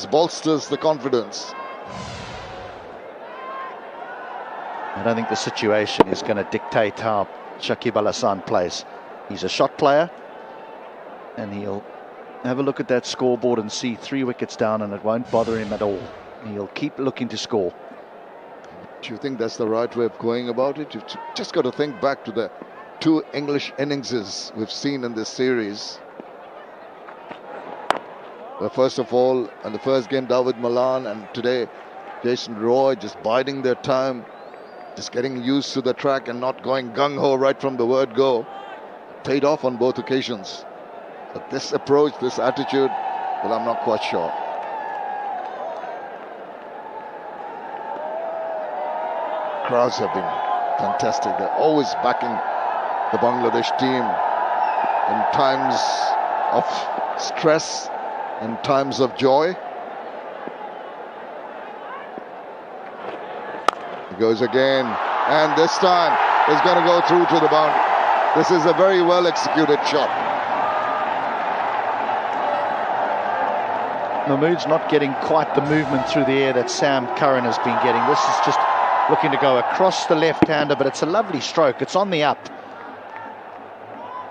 bolsters the confidence. I don't think the situation is going to dictate how Shakib Al Hasan plays. He's a shot player, and he'll have a look at that scoreboard and see 3 wickets down, and it won't bother him at all. He'll keep looking to score. Do you think that's the right way of going about it? You've just got to think back to the 2 English innings we've seen in this series. Well, first of all, in the first game, David Malan, and today, Jason Roy just biding their time, just getting used to the track and not going gung-ho right from the word go. Paid off on both occasions. But this approach, this attitude, well, I'm not quite sure. Crowds have been fantastic. They're always backing the Bangladesh team in times of stress, in times of joy. He goes again, and this time it's going to go through to the boundary. This is a very well executed shot. Mahmood's not getting quite the movement through the air that Sam Curran has been getting. This is just looking to go across the left-hander, but it's a lovely stroke. It's on the up.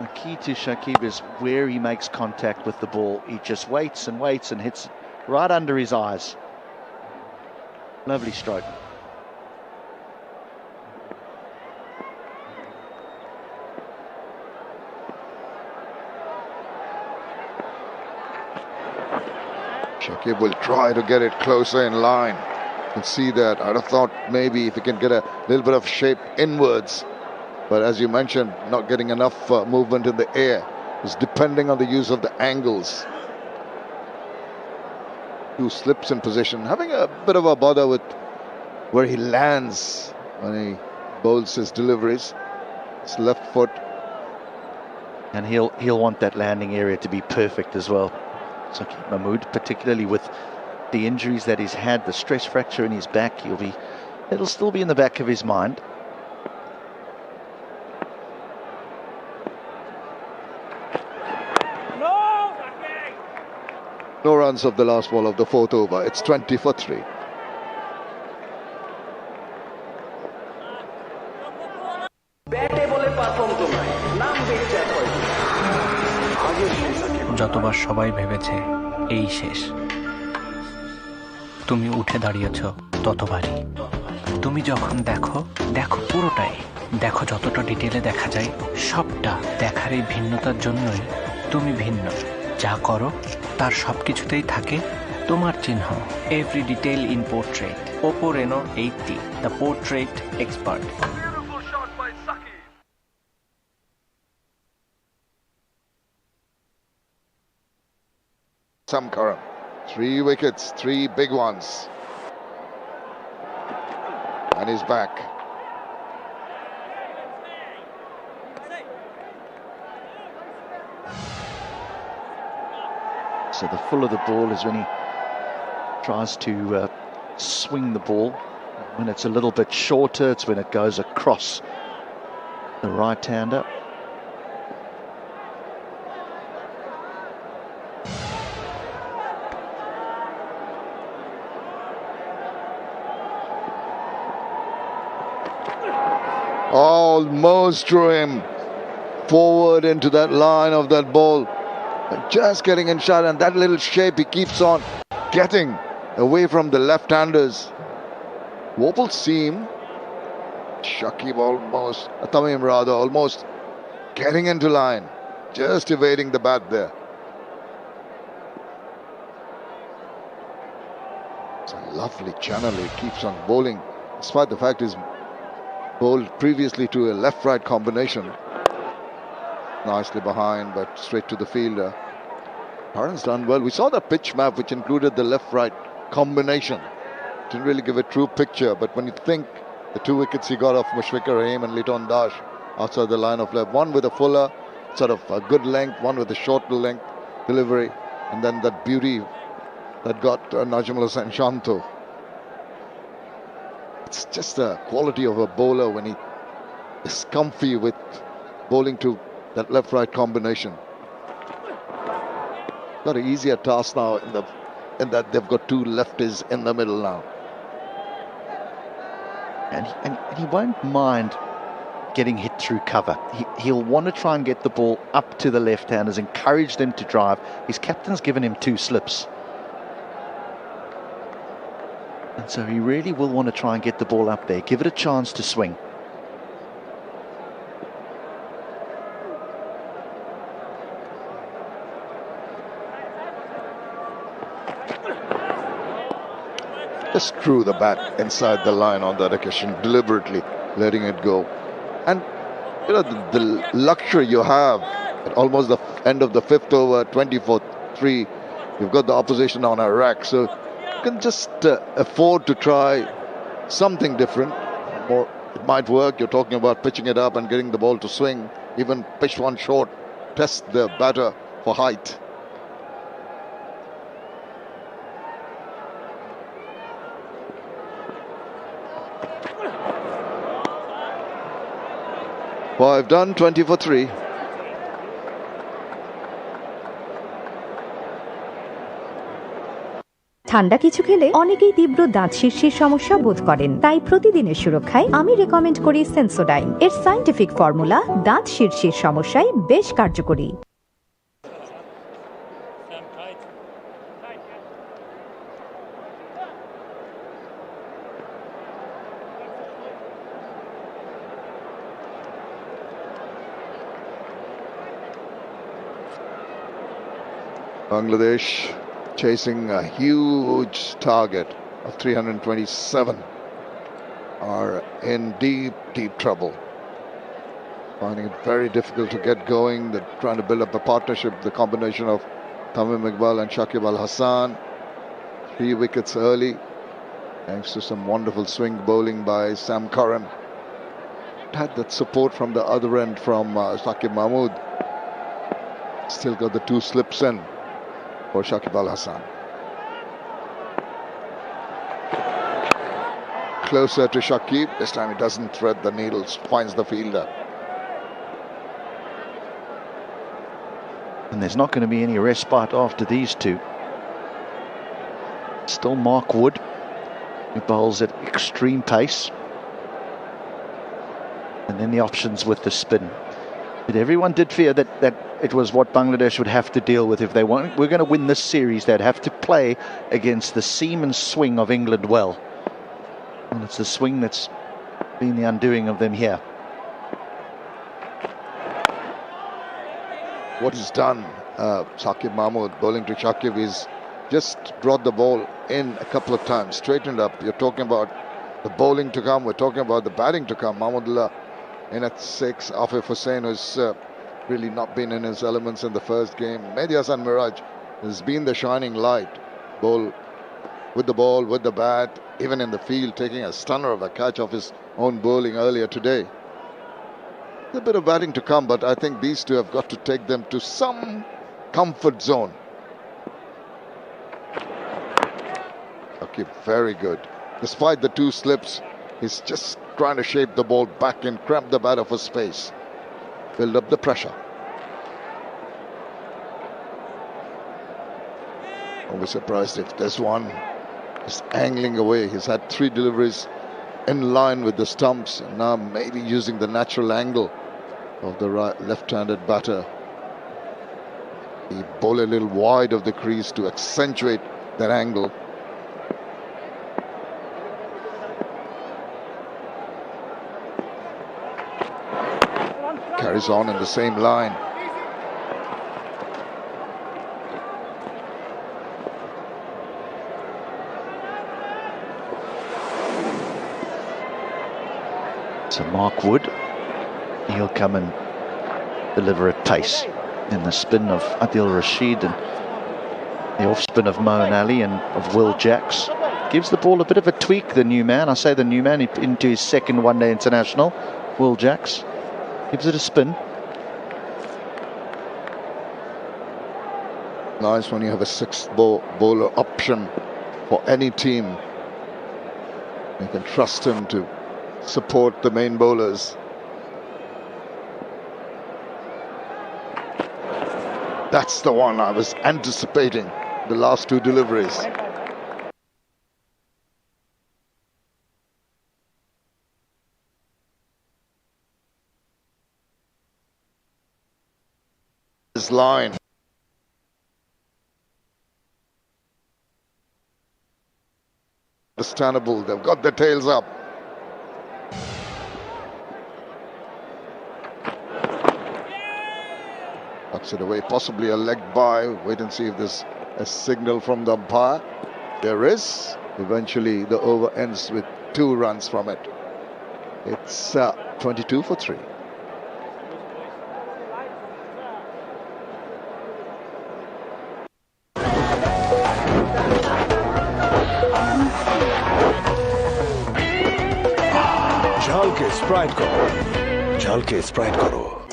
The key to Shakib is where he makes contact with the ball. He just waits and waits and hits right under his eyes. Lovely stroke. Shakib will try to get it closer in line. You can see that. I'd have thought maybe if he can get a little bit of shape inwards. But as you mentioned, not getting enough movement in the air. It's depending on the use of the angles. Who slips in position, having a bit of a bother with where he lands when he bowls his deliveries. His left foot. And he'll want that landing area to be perfect as well. So Mahmood, particularly with the injuries that he's had, the stress fracture in his back, it'll still be in the back of his mind. No runs of the last ball of the 4th over. It's 20 for 3. যতবার সবাই ভেবেছে এই শেষ, তুমি উঠে দাঁড়িয়েছ ততবারই। তুমি যখন দেখো পুরোটাই, দেখো যতটা ডিটেলে দেখা যায় সবটা। দেখার এই ভিন্নতার জন্যই তুমি ভিন্ন। যা করো তার সবকিছুতেই থাকে তোমার চিহ্ন। Every detail in portrait. Oppo Reno 80, the portrait expert. Sam Curran, 3 wickets, 3 big ones. And he's back. So the full of the ball is when he tries to swing the ball. When it's a little bit shorter, it's when it goes across the right-hander. Almost drew him forward into that line of that ball. Just getting in shot, and that little shape he keeps on getting away from the left-handers. Wobble seam. Shakib almost getting into line. Just evading the bat there. It's a lovely channel he keeps on bowling, despite the fact he's bowled previously to a left-right combination. Nicely behind, but straight to the fielder. Curran's done well. We saw the pitch map which included the left-right combination. Didn't really give a true picture, but when you think the 2 wickets he got off Mushfiqur Rahim and Liton Dash outside the line of left, one with a fuller, sort of a good length, one with a short length delivery, and then that beauty that got Najmul Hussain Shanto. It's just the quality of a bowler when he is comfy with bowling to that left-right combination. Got an easier task now in the in that they've got two lefties in the middle now. And he won't mind getting hit through cover. He'll want to try and get the ball up to the left-handers, encourage them to drive. His captain's given him 2 slips. And so he really will want to try and get the ball up there, give it a chance to swing. Just screw the bat inside the line on that occasion, deliberately letting it go. And you know, the luxury you have at almost the end of the 5th over, 24-3, you've got the opposition on a rack, so you can just afford to try something different. Or it might work. You're talking about pitching it up and getting the ball to swing, even pitch one short, test the batter for height. Five done, 20 for 3. ঠান্ডা কিছু খেলে অনেকেই তীব্র দাঁত শীর্ষের সমস্যা বোধ করেন, তাই প্রতিদিনের সুরক্ষায় আমি রেকমেন্ড করি সেন্সোডাইন। এর সায়েন্টিফিক ফর্মুলা দাঁত শীর্ষের সমস্যায় বেশ কার্যকরী। Bangladesh chasing a huge target of 327 are in deep trouble. Finding it very difficult to get going. They're trying to build up a partnership, the combination of Tamim Iqbal and Shakib Al Hassan. 3 wickets early, thanks to some wonderful swing bowling by Sam Curran. Had that support from the other end from Shakib Mahmood. Still got the 2 slips in for Shakib Al Hassan. Closer to Shakib. This time he doesn't thread the needles, finds the fielder. And there's not going to be any respite after these 2. Still Mark Wood, who bowls at extreme pace. And then the options with the spin. But everyone did fear that it was what Bangladesh would have to deal with. If they were going to win this series, they'd have to play against the seam and swing of England well. And it's the swing that's been the undoing of them here. What he's done, Shakib Mahmood bowling to Shakib, is just brought the ball in a couple of times, straightened up. You're talking about the bowling to come, we're talking about the batting to come. Mahmudullah in at 6, Afif Hussain, who's really not been in his elements in the first game. Mehdi Hasan Miraj has been the shining light. Bowl with the ball, with the bat, even in the field, taking a stunner of a catch off his own bowling earlier today. A bit of batting to come, but I think these 2 have got to take them to some comfort zone. Okay, very good. Despite the 2 slips, he's just trying to shape the ball back and cramp the batter for space. Build up the pressure. I'll be surprised if this one is angling away. He's had 3 deliveries in line with the stumps, and now maybe using the natural angle of the left-handed batter. He bowl a little wide of the crease to accentuate that angle. Carries on in the same line. So Mark Wood, he'll come and deliver at pace in the spin of Adil Rashid and the off spin of Moeen Ali and of Will Jacks. Gives the ball a bit of a tweak, the new man. I say the new man into his 2nd one-day international, Will Jacks. Gives it a spin. Nice when you have a 6th bowler option for any team. You can trust him to support the main bowlers. That's the one I was anticipating. the last two deliveries. This line. Understandable, they've got their tails up. Tucks it away, possibly a leg by. Wait and see if there's a signal from the umpire. There is. Eventually the over ends with 2 runs from it. It's 22 for 3.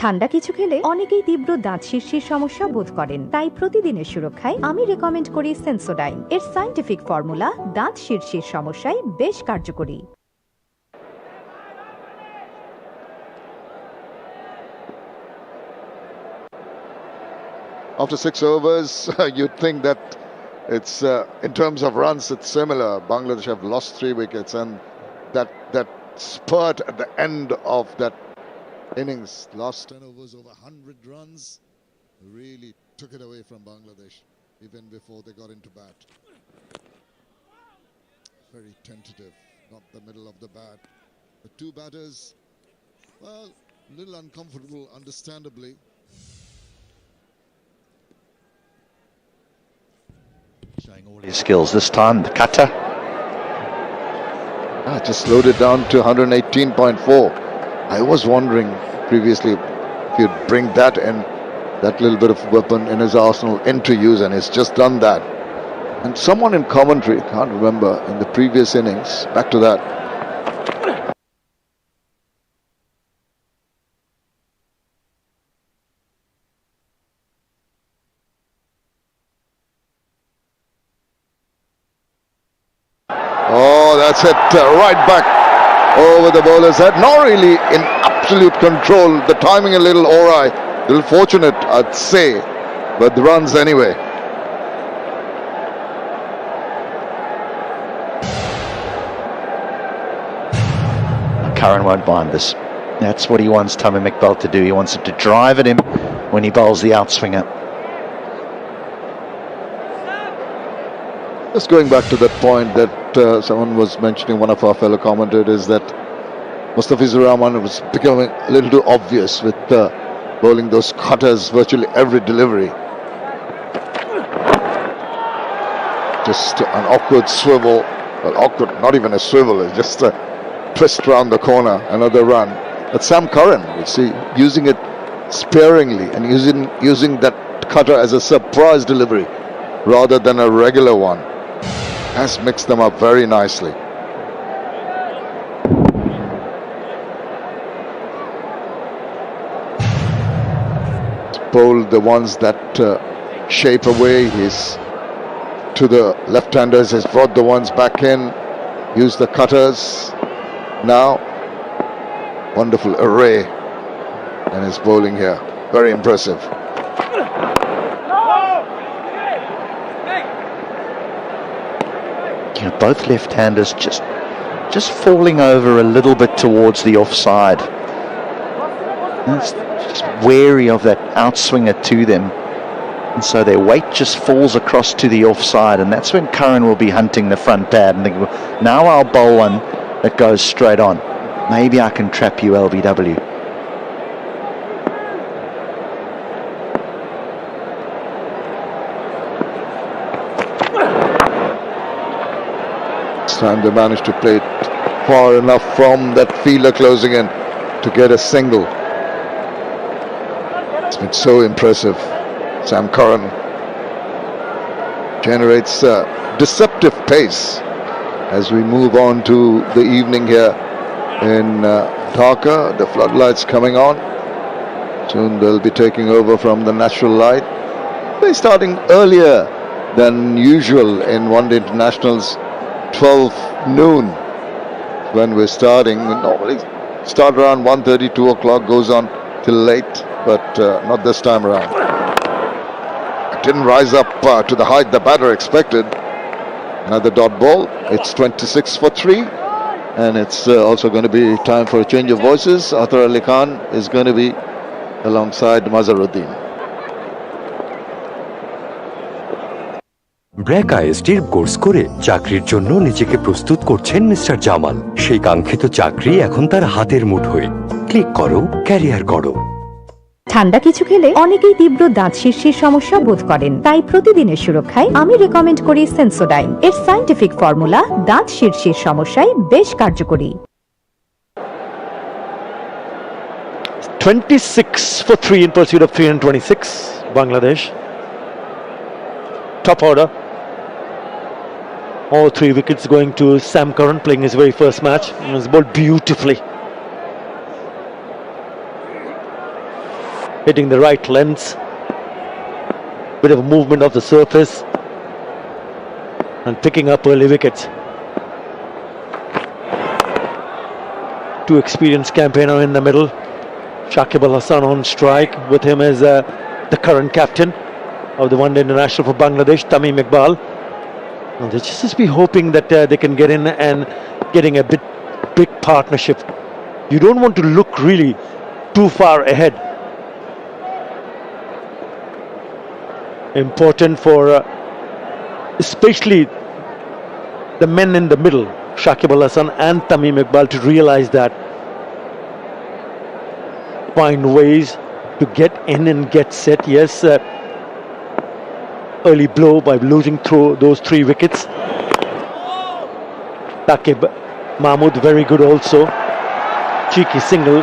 ঠান্ডা কিছু খেলে অনেকেই তীব্র দাঁত শীর্ষের সমস্যা বোধ করেন, তাই প্রতিদিনের সুরক্ষায় আমি রেকমেন্ড করি সেন্সোডাইন। এর সায়েন্টিফিক ফর্মুলা দাঁত শীর্ষের সমস্যায় বেশ কার্যকরী। After 6 overs, you'd think that it's in terms of runs, it's similar. Bangladesh have lost 3 wickets, and that spurt at the end of that innings, last 10 overs, over 100 runs, really took it away from Bangladesh even before they got into bat. Very tentative, not the middle of the bat. The 2 batters, well, a little uncomfortable, understandably. Showing all his skills this time, the cutter. Just slowed it down to 118.4. I was wondering previously if you'd bring that in, that little bit of weapon in his arsenal into use, and he's just done that. And someone in commentary, can't remember, in the previous innings, back to that. Oh, that's it, right back over the bowler's head. Not really in absolute control. The timing a little awry, a little fortunate, I'd say, but the runs anyway. Curran won't mind this. That's what he wants Tamim Iqbal to do. He wants it to drive at him when he bowls the outswinger. Just going back to that point that someone was mentioning, one of our fellow commentators, that Mustafizur Rahman was becoming a little too obvious with bowling those cutters virtually every delivery. Just an awkward swivel, well, awkward, not even a swivel, it's just a twist round the corner, another run. But Sam Curran, you see, using it sparingly and using that cutter as a surprise delivery rather than a regular one, has mixed them up very nicely. Bowl the ones that shape away. He's to the left-handers, has brought the ones back in, used the cutters. Now, wonderful array in his bowling here, very impressive. Both left-handers just falling over a little bit towards the offside. It's just wary of that outswinger to them, and so their weight just falls across to the offside, and that's when Curran will be hunting the front pad and thinking, now I'll bowl one that goes straight on. Maybe I can trap you, LBW. Time they managed to play it far enough from that fielder closing in to get a single. It's been so impressive. Sam Curran generates deceptive pace as we move on to the evening here in Dhaka. The floodlights coming on. Soon they'll be taking over from the natural light. They're starting earlier than usual in one-day internationals. 12 noon when we're starting. We normally start around 1:30, 2 o'clock, goes on till late, but not this time around. didn't rise up to the height the batter expected. Another dot ball. It's 26 for 3. And it's also going to be time for a change of voices. Athar Ali Khan is going to be alongside Mazharuddin. BRAC আইএসটির course করে চাকরির জন্য নিজেকে প্রস্তুত করছেন mister Jamal. সেই কাঙ্ক্ষিত চাকরি এখন তার হাতের মুঠোয়। ক্লিক করো, ক্যারিয়ার করো। ঠান্ডা কিছু খেলে অনেকেই তীব্র দাঁত শিরশির সমস্যা বোধ করেন, তাই প্রতিদিনের সুরক্ষায় আমি রেকমেন্ড করি সেন্সোডাইন। এর সায়েন্টিফিক ফর্মুলা দাঁত শিরশির সমস্যায় বেশ কার্যকরী। 26 for 3 in pursuit of 326. Bangladesh. Top order. All 3 wickets going to Sam Curran, playing his very first match. He's bowled beautifully. Hitting the right lengths. Bit of movement of the surface. And picking up early wickets. 2 experienced campaigner in the middle. Shakib Al Hasan on strike, with him as the current captain of the One Day International for Bangladesh, Tamim Iqbal. And they just be hoping that they can get in and getting a big partnership. You don't want to look really too far ahead. Important for especially the men in the middle, Shakib Al Hasan and Tamim Iqbal, to realize that. Find ways to get in and get set. Yes, early blow by losing through those 3 wickets. Taqib Mahmood very good also. Cheeky single.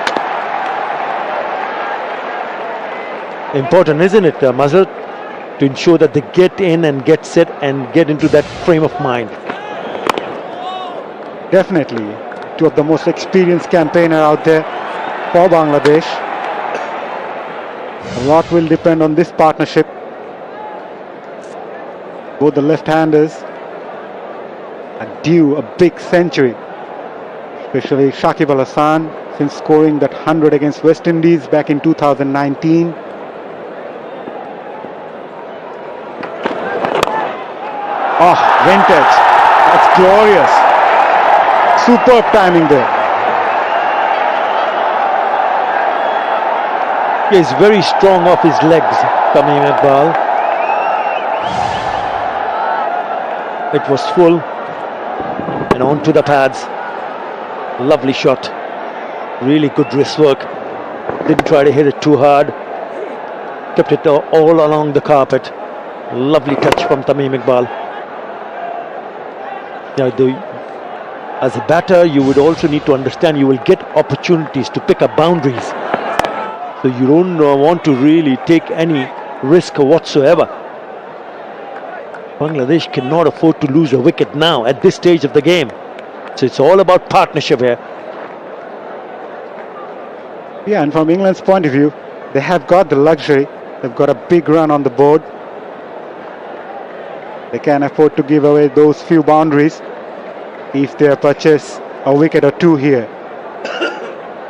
Important, isn't it, Mazhar, to ensure that they get in and get set and get into that frame of mind. Definitely 2 of the most experienced campaigner out there for Bangladesh. A lot will depend on this partnership. Both the left-handers are due a big century, especially Shakib Al Hasan, since scoring that 100 against West Indies back in 2019. Oh, vintage. That's glorious. Superb timing there. He's very strong off his legs, Tamim Iqbal. It was full and onto the pads. Lovely shot. Really good wrist work. Didn't try to hit it too hard. Kept it all along the carpet. Lovely touch from Tamim Iqbal. Now, as a batter, you would also need to understand you will get opportunities to pick up boundaries. So you don't want to really take any risk whatsoever. Bangladesh cannot afford to lose a wicket now at this stage of the game. So it's all about partnership here. Yeah, and from England's point of view, they have got the luxury. They've got a big run on the board. They can afford to give away those few boundaries if they purchase a wicket or 2 here.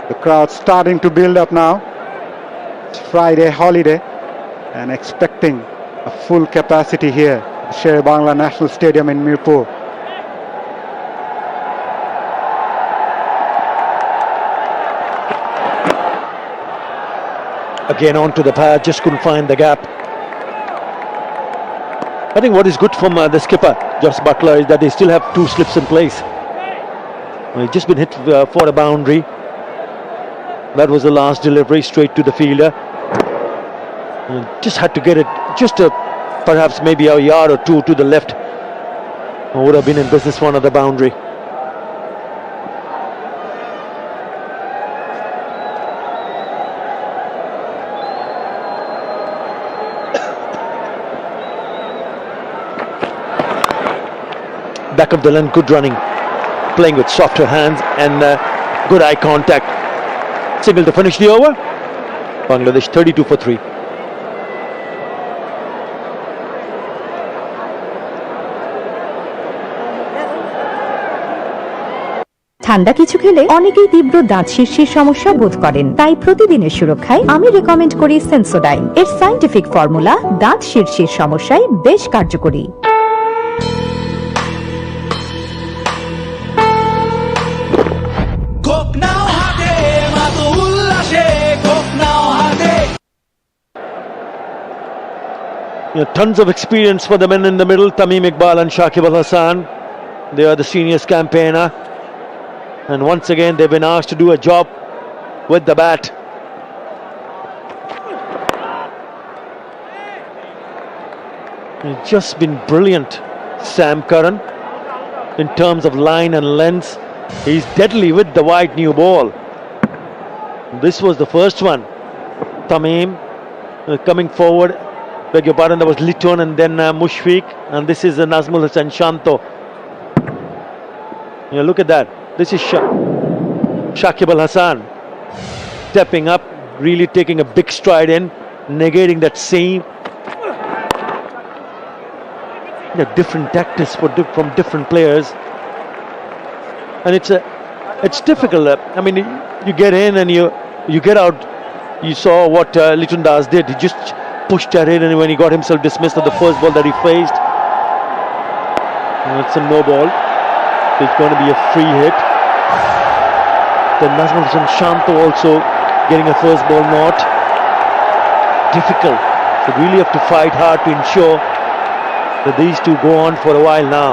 The crowd's starting to build up now. It's Friday holiday and expecting a full capacity here at Sher Bangla National Stadium in Mirpur. Again onto the pad, just couldn't find the gap. I think what is good from the skipper, Jos Buttler, is that they still have 2 slips in place. He's just been hit for a boundary. That was the last delivery, straight to the fielder. And just had to get it just perhaps maybe a yard or 2 to the left. Would have been in business for another boundary. Back of the length, good running, playing with softer hands and good eye contact. Signal to finish the over. Bangladesh 32 for 3. ঠান্ডা কিছু খেলে অনেকেই তীব্র দাঁত শীর্ষের সমস্যা বোধ করেন, তাই প্রতিদিনের সুরক্ষায় আমি রেকমেন্ড করি সেন্সোডাইন। এর সাইন্টিফিক ফর্মুলা দাঁত শীর্ষের সমস্যায় বেশ কার্যকরী। Tons of experience for the men in the middle, Tamim Iqbal and Shakib Al Hassan. They are the seniors campaigner. And once again, they've been asked to do a job with the bat. It's just been brilliant, Sam Curran, in terms of line and length. He's deadly with the wide new ball. This was the first one. Tamim coming forward. Beg your pardon, there was Liton and then Mushfiq, and this is Nazmul Hassan Shanto. Look at that. This is Shakib Al Hassan stepping up, really taking a big stride in, negating that seam. Different tactics from different players, and it's difficult. I mean, you get in and you get out. You saw what Liton Das did. He just pushed that in, and when he got himself dismissed on the first ball that he faced, it's a no ball. It's going to be a free hit. Then Nazmul Hassan Shanto also getting a first ball not. Difficult. So really have to fight hard to ensure that these two go on for a while now.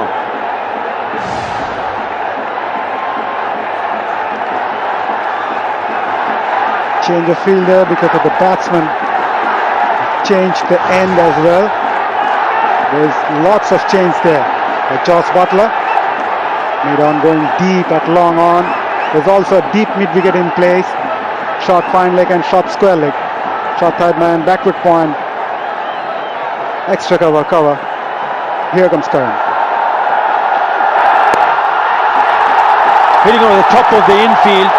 Change of fielder because of the batsman. Changed the end as well. There's lots of change there. Joss Butler. Mid on going deep at long on. There's also a deep mid wicket in place. Short fine leg and short square leg. Short third man, backward point. Extra cover. Here comes Karan. Hitting over the top of the infield.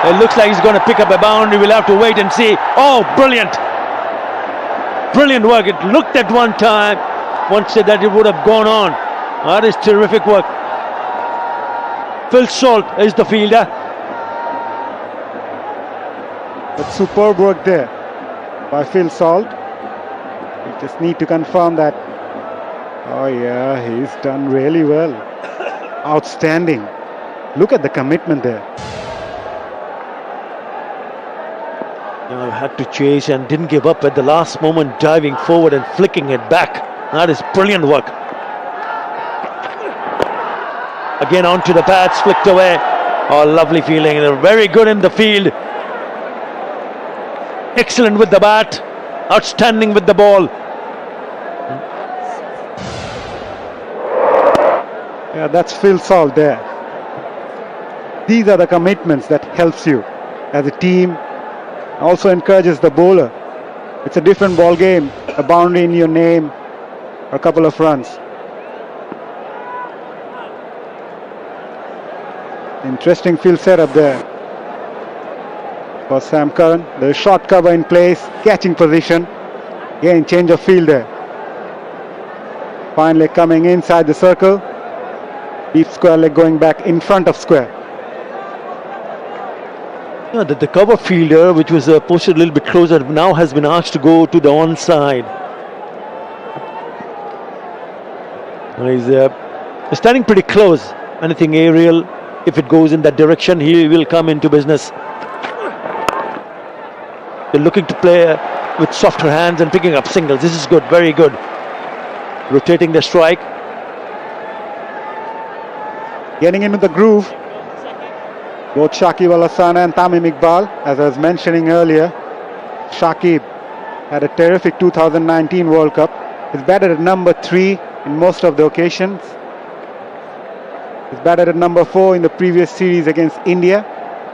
It looks like he's going to pick up a boundary. We'll have to wait and see. Oh, brilliant. Brilliant work. It looked at one time. One said that it would have gone on. That is terrific work. Phil Salt is the fielder. But superb work there by Phil Salt. We just need to confirm that. Oh yeah, he's done really well. Outstanding. Look at the commitment there. Had to chase and didn't give up at the last moment, diving forward and flicking it back. That is brilliant work. Again onto the pads, flicked away. Oh, lovely feeling. They're very good in the field. Excellent with the bat. Outstanding with the ball. Yeah, that's Phil Salt there. These are the commitments that helps you as a team. Also encourages the bowler. It's a different ball game. A boundary in your name, a couple of runs. Interesting field setup there for Sam Curran. There's short cover in place, catching position. Again, change of field there. Fine leg coming inside the circle. Deep square leg going back in front of square. The cover fielder, which was posted a little bit closer, now has been asked to go to the onside. He's standing pretty close. Anything aerial, if it goes in that direction, he will come into business. They're looking to play with softer hands and picking up singles. This is good, very good. Rotating the strike. Getting into the groove. Both Shakib Al Hassan and Tamim Iqbal, as I was mentioning earlier. Shakib had a terrific 2019 World Cup. He's batted at number 3 in most of the occasions. He's batted at number 4 in the previous series against India.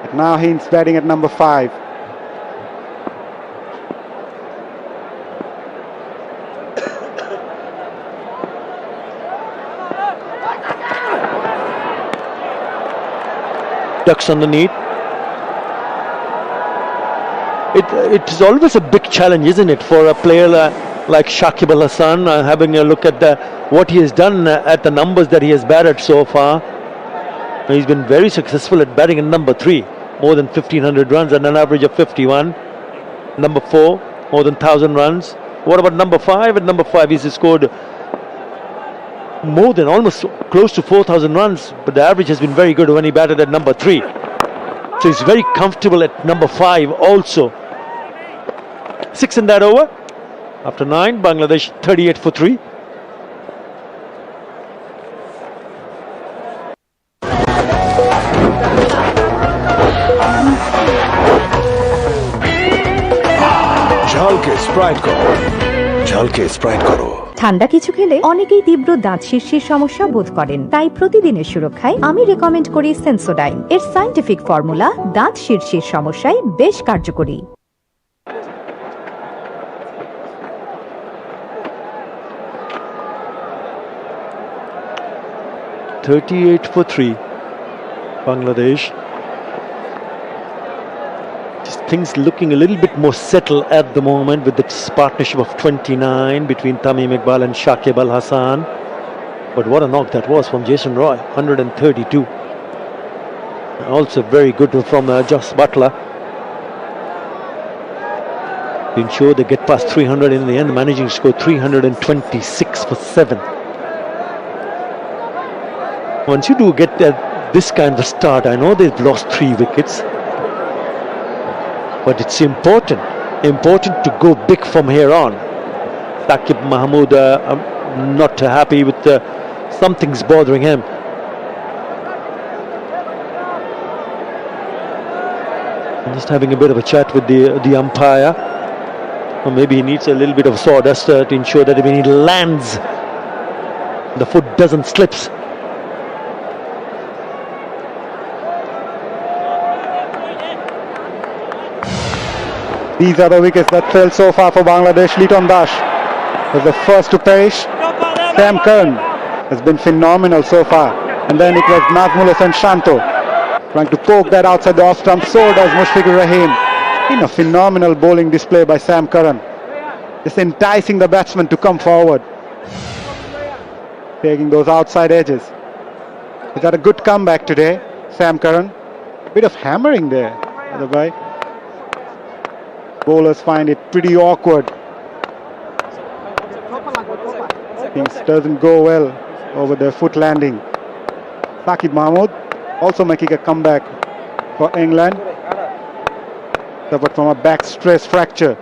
And now he's batting at number 5. Ducks underneath. It's always a big challenge, isn't it, for a player like Shakib Al Hassan, having a look at what he has done at the numbers that he has batted so far. He's been very successful at batting in number 3, more than 1500 runs and an average of 51. Number 4, more than 1000 runs. What about number 5? At number 5, he's scored more than almost close to 4000 runs, but the average has been very good when he batted at number 3. So he's very comfortable at number 5 also. 6 in that over. After 9, Bangladesh 38 for 3. ঝালকে Sprite করো, ঝালকে Sprite করো। ঠান্ডা কিছু খেলে অনেকেই তীব্র দাঁত শীর্ষের সমস্যা বোধ করেন, তাই প্রতিদিনের সুরক্ষায় আমি রেকমেন্ড করি সেন্সোডাইন। এর সায়েন্টিফিক ফর্মুলা দাঁত শীর্ষের সমস্যায় বেশ কার্যকরী। $38 for 3, Bangladesh. Just things looking a little bit more settled at the moment with this partnership of 29 between Tamim Iqbal and Shakib Al Hasan. But what a knock that was from Jason Roy, 132. Also very good from Joss Butler. To ensure they get past 300 in the end, managing to score 326 for 7. Once you do get this kind of start, I know they've lost 3 wickets, but it's important to go big from here on. Shakib Mahmood not happy with something's bothering him. I'm just having a bit of a chat with the umpire. Or maybe he needs a little bit of sawdust to ensure that when he lands, the foot doesn't slips. These are the wickets that fell so far for Bangladesh. Liton Dash was the first to perish. Sam Curran has been phenomenal so far. And then it was Nazmul Hossain Shanto trying to poke that outside the off stump. So does Mushfiqur Rahim. In a phenomenal bowling display by Sam Curran. Just enticing the batsman to come forward. Taking those outside edges. He's had a good comeback today, Sam Curran. A bit of hammering there, by the way. Bowlers find it pretty awkward. Things doesn't go well over their foot landing. Shakib Mahmood also making a comeback for England. Suffered from a back stress fracture.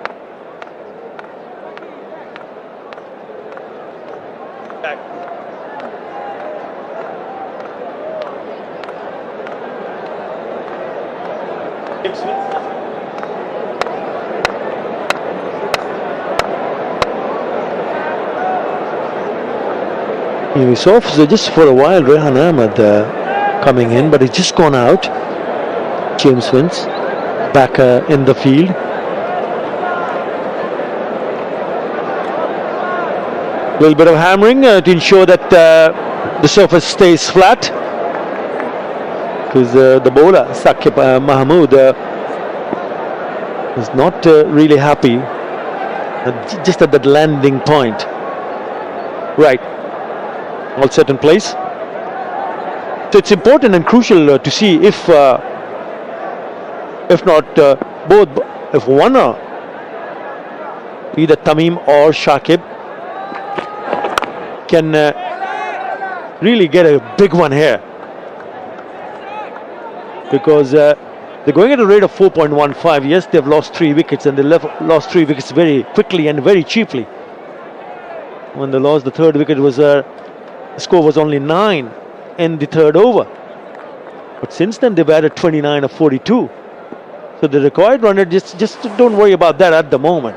We saw just for a while Rehan Ahmed coming in, but he's just gone out. James Vince back in the field. A little bit of hammering to ensure that the surface stays flat, because the bowler Shakib Mahmood is not really happy just at that landing point. Right. All set in place. So it's important and crucial to see if not both, if one or either Tamim or Shakib can really get a big one here, because they're going at a rate of 4.15. Yes, they've lost 3 wickets, and they lost 3 wickets very quickly and very cheaply. When they lost the 3rd wicket, was the score was only 9 in the 3rd over. But since then they've added 29 of 42. So the required run rate, just don't worry about that at the moment.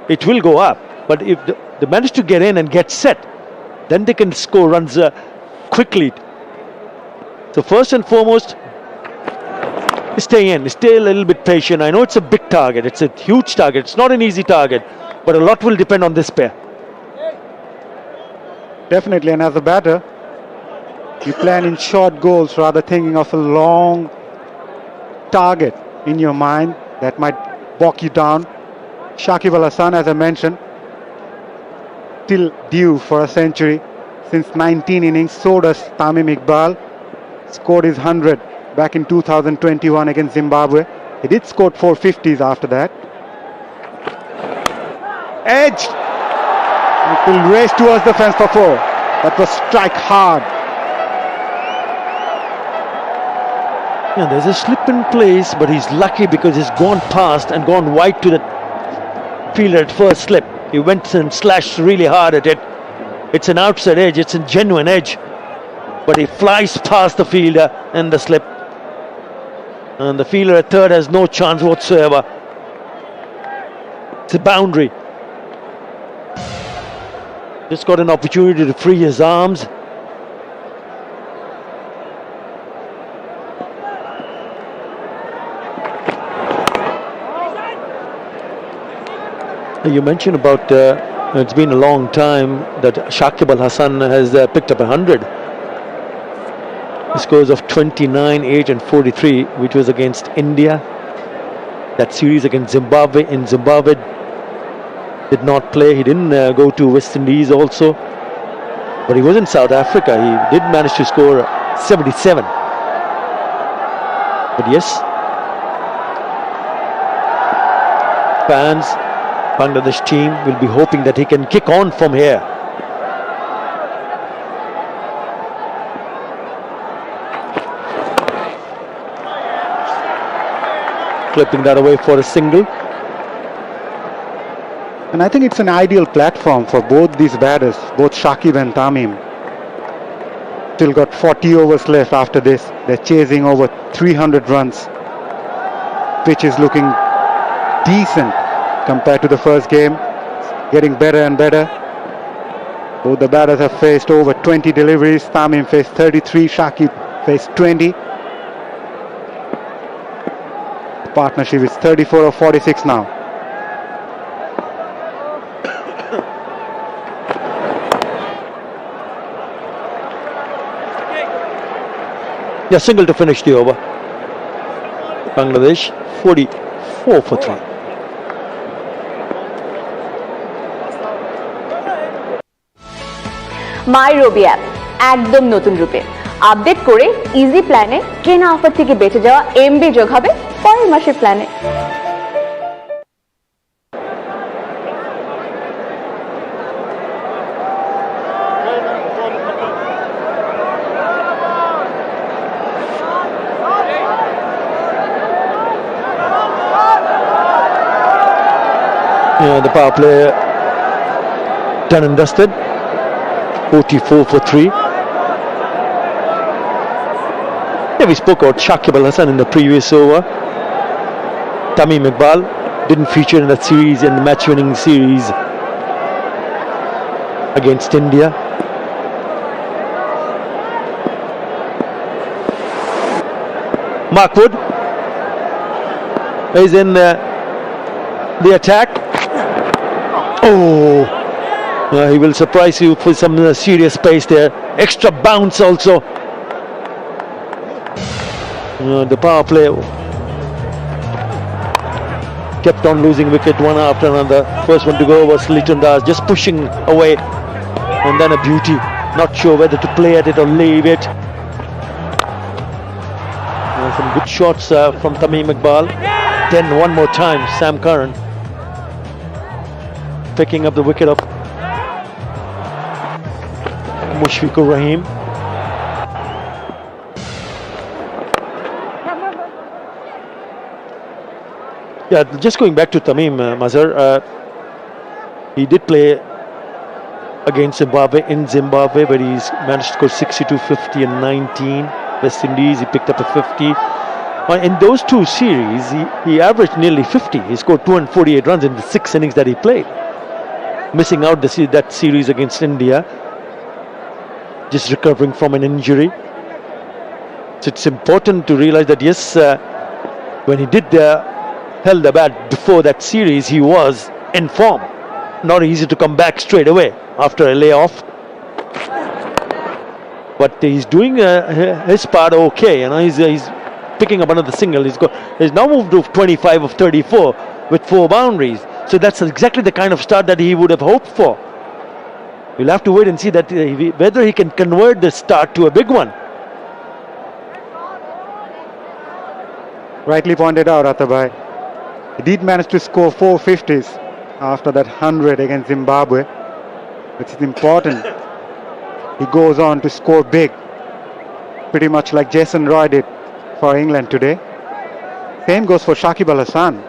It will go up. But if they manage to get in and get set, then they can score runs quickly. So first and foremost, stay in, stay a little bit patient. I know it's a big target, it's a huge target, it's not an easy target, but a lot will depend on this pair. Definitely, and as a batter, you plan in short goals rather thinking of a long target in your mind that might bog you down. Shakib Al Hasan, as I mentioned, still due for a century since 19 innings. So does Tamim Iqbal. scored his 100 back in 2021 against Zimbabwe. He did score 450s after that. Edge! It will race towards the fence for 4. That was strike hard. Yeah, there's a slip in place, but he's lucky because he's gone past and gone wide to the fielder at first slip. He went and slashed really hard at it. It's an outside edge, it's a genuine edge. But he flies past the fielder and the slip. And the fielder at third has no chance whatsoever. It's a boundary. Just got an opportunity to free his arms. You mentioned about it's been a long time that Shakib Al Hasan has picked up 100. He scores of 29, 8 and 43, which was against India. That series against Zimbabwe. In Zimbabwe did not play. He didn't go to West Indies also. But he was in South Africa. He did manage to score 77. But yes, fans, Bangladesh team will be hoping that he can kick on from here. Clipping that away for a single. And I think it's an ideal platform for both these batters, both Shakib and Tamim. Still got 40 overs left after this. They're chasing over 300 runs. Pitch is looking decent compared to the first game. Getting better and better. Both the batters have faced over 20 deliveries. Tamim faced 33, Shakib faced 20. The partnership is 34 of 46 now. Yeah, single to finish the over. Bangladesh 44 for 3. My Robi app একদম নতুন রূপে update করে easy প্ল্যানে কেনা offer থেকে বেঁচে যাওয়া MB যোগ হবে পরের মাসের প্ল্যানে। The power play done and dusted. 44 for 3. Yeah, we spoke about Shakib Al Hasan in the previous over. Tamim Iqbal didn't feature in that series, in the match-winning series against India. Mark Wood is in the attack. Oh! He will surprise you for some serious pace there. Extra bounce also. The power play kept on losing wicket one after another. First one to go was Litton Das, just pushing away. And then a beauty. Not sure whether to play at it or leave it. Some good shots from Tamim Iqbal. Then one more time, Sam Curran picking up the wicket of Mushfiqur Rahim. Yeah, just going back to Tamim, Mazhar, he did play against Zimbabwe in Zimbabwe, but he's managed to score 62, 50 and 19. West Indies, he picked up a 50. In those two series, he averaged nearly 50. He scored 248 runs in the 6 innings that he played. Missing out that series against India, just recovering from an injury. So it's important to realize that yes, when he did held the bat before that series, he was in form. Not easy to come back straight away after a layoff. But he's doing his part okay. You know, he's picking up another single. He's now moved to 25 of 34 with 4 boundaries. So that's exactly the kind of start that he would have hoped for. We'll have to wait and see that whether he can convert this start to a big one. rightly pointed out, Atabai. He did manage to score 450s after that 100 against Zimbabwe, which is important. He goes on to score big, pretty much like Jason Roy did for England today. Same goes for Shakib Al Hasan.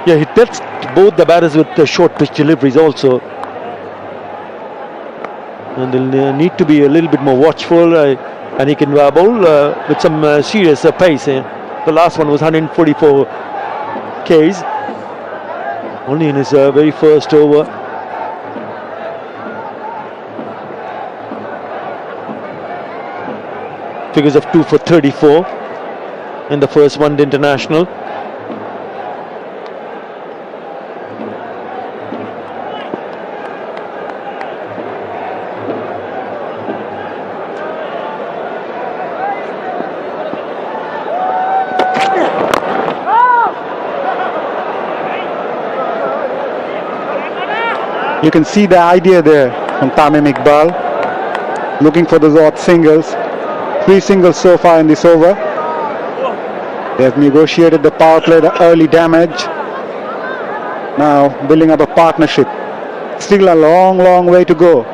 Yeah, he tests both the batters with the short pitch deliveries also. And they'll need to be a little bit more watchful. And he can bowl with some serious pace. The last one was 144 Ks. Only in his very first over. Figures of 2 for 34 in the first one-day international. You can see the idea there from Tamim Iqbal, looking for those odd singles. 3 singles so far in this over. They have negotiated the power play, the early damage. Now building up a partnership. Still a long, long way to go.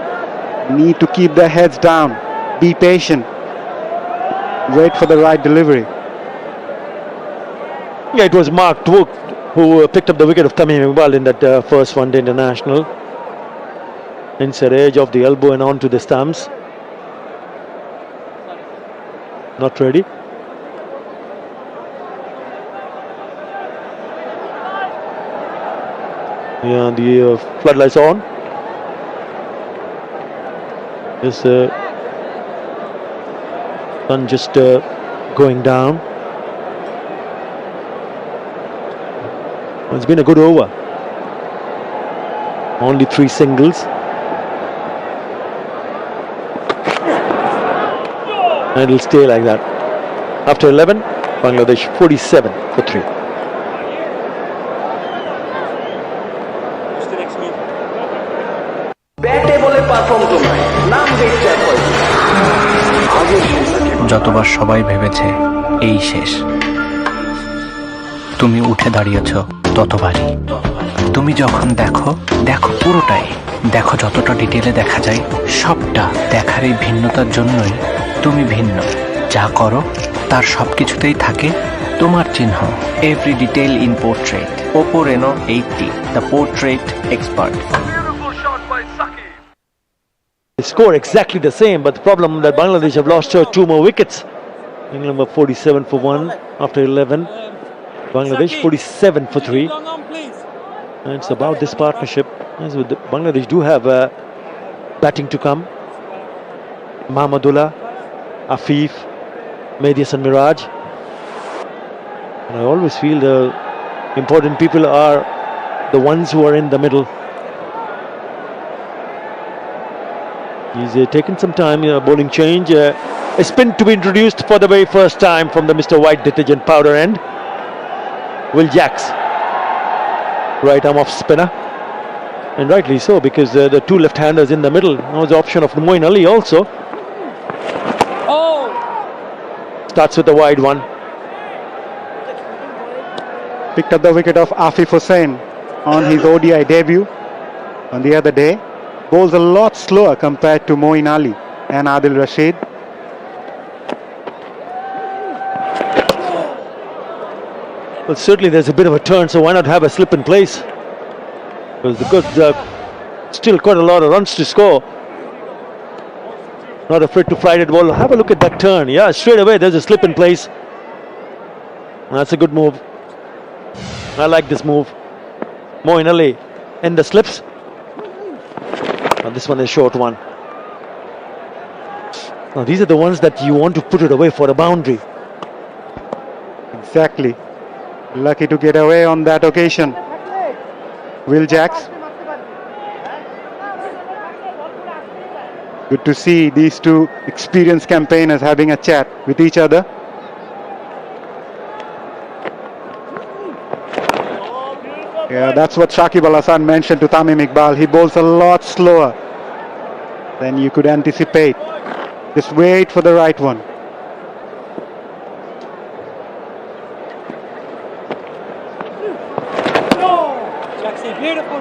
Need to keep their heads down. Be patient. Wait for the right delivery. Yeah, it was Mark Twook who picked up the wicket of Tamim Iqbal in that first one-day international. Inside edge of the elbow and onto the stumps. Not ready. Yeah, the floodlights on. This sun just going down. Well, it's been a good over. Only 3 singles. And it'll stay like that. After 11, Bangladesh 47 for 3. যতবার সবাই ভেবেছে এই শেষ, তুমি উঠে দাঁড়িয়েছ ততবারই। তুমি যখন দেখো পুরোটাই, দেখো যতটা ডিটেলে দেখা যায় সবটা। দেখার এই ভিন্নতার জন্যই তুমি ভিন্ন। যা করো তার সবকিছুতেই থাকে তোমার চিহ্ন। Every detail in portrait. Oppo Reno 80, the portrait expert. They score exactly the same, but the problem that Bangladesh have lost 2 more wickets. England were 47 for 1 after 11. Bangladesh 47 for 3. And it's about this partnership. As with Bangladesh do have batting to come. Mahmudullah, Afif, Medias and Miraj. And I always feel the important people are the ones who are in the middle. He's taken some time, bowling change. A spin to be introduced for the very first time from the Mr. White detergent powder end. Will Jacks, right arm off spinner. And rightly so, because the 2 left-handers in the middle. Now the option of Moeen Ali also. Starts with the wide one. Picked up the wicket of Afif Hussain on his ODI debut on the other day. Bowls a lot slower compared to Moeen Ali and Adil Rashid. Well, certainly there's a bit of a turn, so why not have a slip in place? Because the good still quite a lot of runs to score. Not afraid to fly that ball. Have a look at that turn. Yeah, straight away there's a slip in place. That's a good move. I like this move. Moeen Ali in the slips. And this one is a short one. Now these are the ones that you want to put it away for a boundary. Exactly. Lucky to get away on that occasion. Will Jacks. Good to see these 2 experienced campaigners having a chat with each other. Yeah, that's what Shakib Al Hasan mentioned to Tamim Iqbal. He bowls a lot slower than you could anticipate. Just wait for the right one.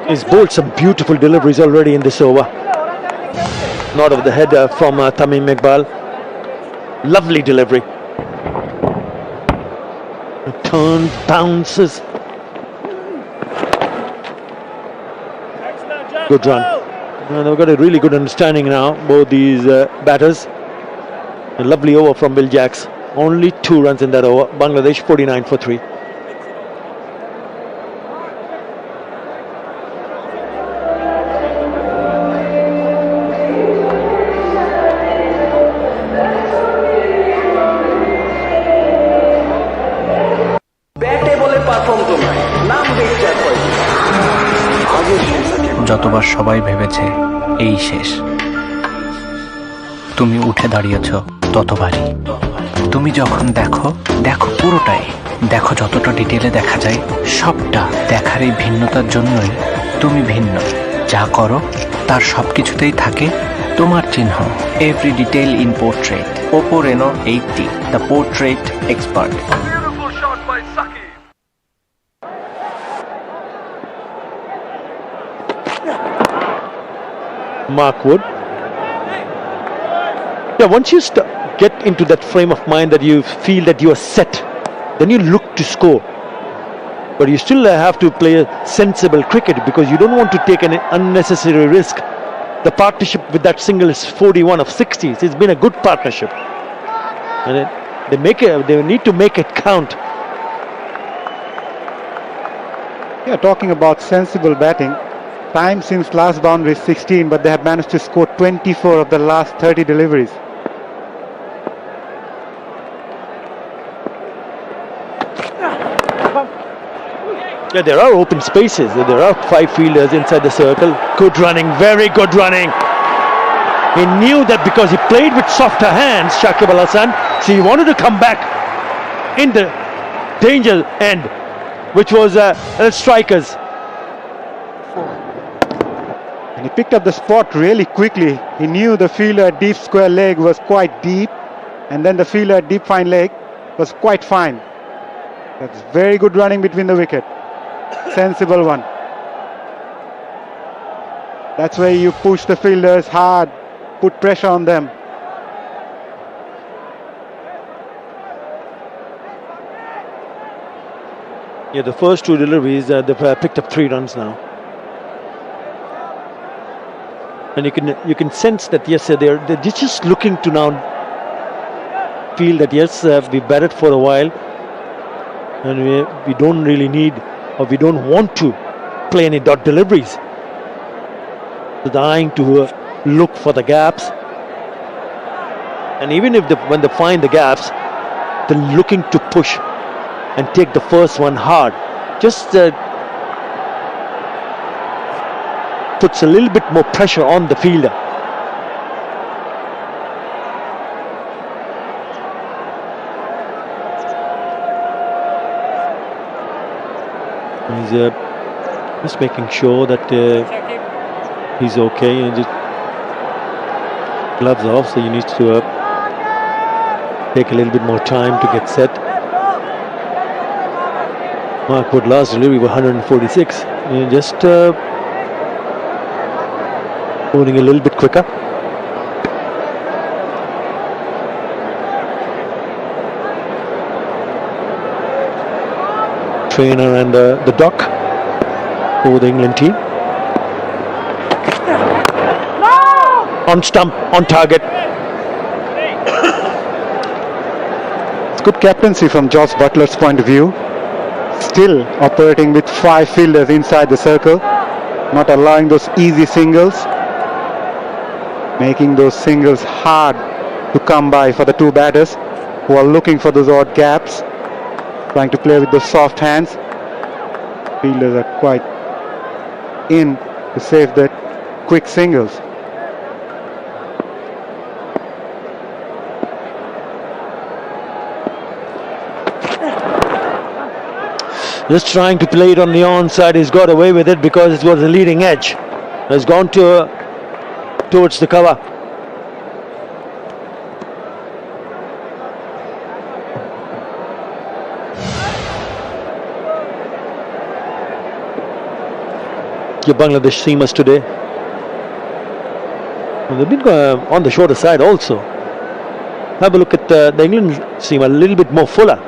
He's bowled some beautiful deliveries already in this over. Not of the header from Tamim Iqbal. Lovely delivery. Turns, bounces. Good run. They've got a really good understanding now, both these batters. A lovely over from Will Jacks. Only 2 runs in that over. Bangladesh 49 for 3. যতবার সবাই ভেবেছে এই শেষ, তুমি উঠে দাঁড়িয়েছ ততবারই। তুমি যখন দেখো পুরোটাই, দেখো যতটা ডিটেলে দেখা যায় সবটা। দেখার এই ভিন্নতার জন্যই তুমি ভিন্ন। যা করো তার সবকিছুতেই থাকে তোমার চিহ্ন। Every detail in portrait. Oppo Reno 80, the portrait expert. Mark Wood. Yeah, once you get into that frame of mind that you feel that you are set, then you look to score. But you still have to play a sensible cricket because you don't want to take an unnecessary risk. The partnership with that single is 41 of 60. It's been a good partnership, and they need to make it count. Yeah, talking about sensible batting. Time since last boundary is 16, but they have managed to score 24 of the last 30 deliveries. Yeah, there are open spaces. There are 5 fielders inside the circle. Good running, very good running. He knew that because he played with softer hands, Shakib Al Hasan, so he wanted to come back in the danger end, which was strikers. And he picked up the spot really quickly. He knew the fielder at deep square leg was quite deep, and then the fielder at deep fine leg was quite fine. That's very good running between the wicket. Sensible one. That's where you push the fielders hard, put pressure on them. Yeah, the first 2 deliveries, they've picked up 3 runs now. And you can sense that yes, they're just looking to now feel that yes, we batted for a while, and we don't really need, or we don't want to play any dot deliveries. So they're eyeing to look for the gaps, and even if when they find the gaps, they're looking to push and take the first one hard. Just puts a little bit more pressure on the fielder. He's just making sure that he's okay, and just gloves off, so he needs to take a little bit more time to get set. Mark Wood last delivery was 146. Just moving a little bit quicker. Trainer and the doc for the England team. On stump, on target. It's good captaincy from Josh Butler's point of view. Still operating with 5 fielders inside the circle, not allowing those easy singles, making those singles hard to come by for the 2 batters who are looking for those odd gaps, trying to play with those soft hands. Fielders are quite in to save the quick singles. Just trying to play it on the onside. He's got away with it because it was a leading edge. Has gone towards the cover. Your Bangladesh seamers today. Well, they've been on the shorter side also. Have a look at the England seam, a little bit more fuller.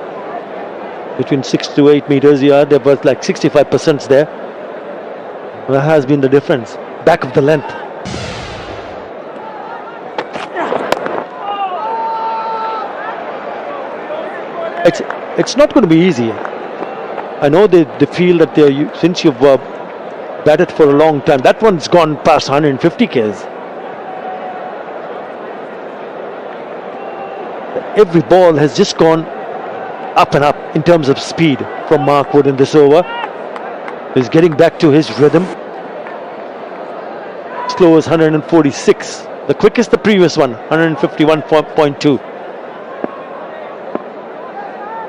Between 6 to 8 meters, yeah, there was like 65% there. That has been the difference. Back of the length. It's not going to be easy. I know they feel that since you've batted for a long time, that one's gone past 150 Ks. Every ball has just gone up and up in terms of speed from Mark Wood in this over. He's getting back to his rhythm. Slow as 146. The quickest the previous one, 151.2.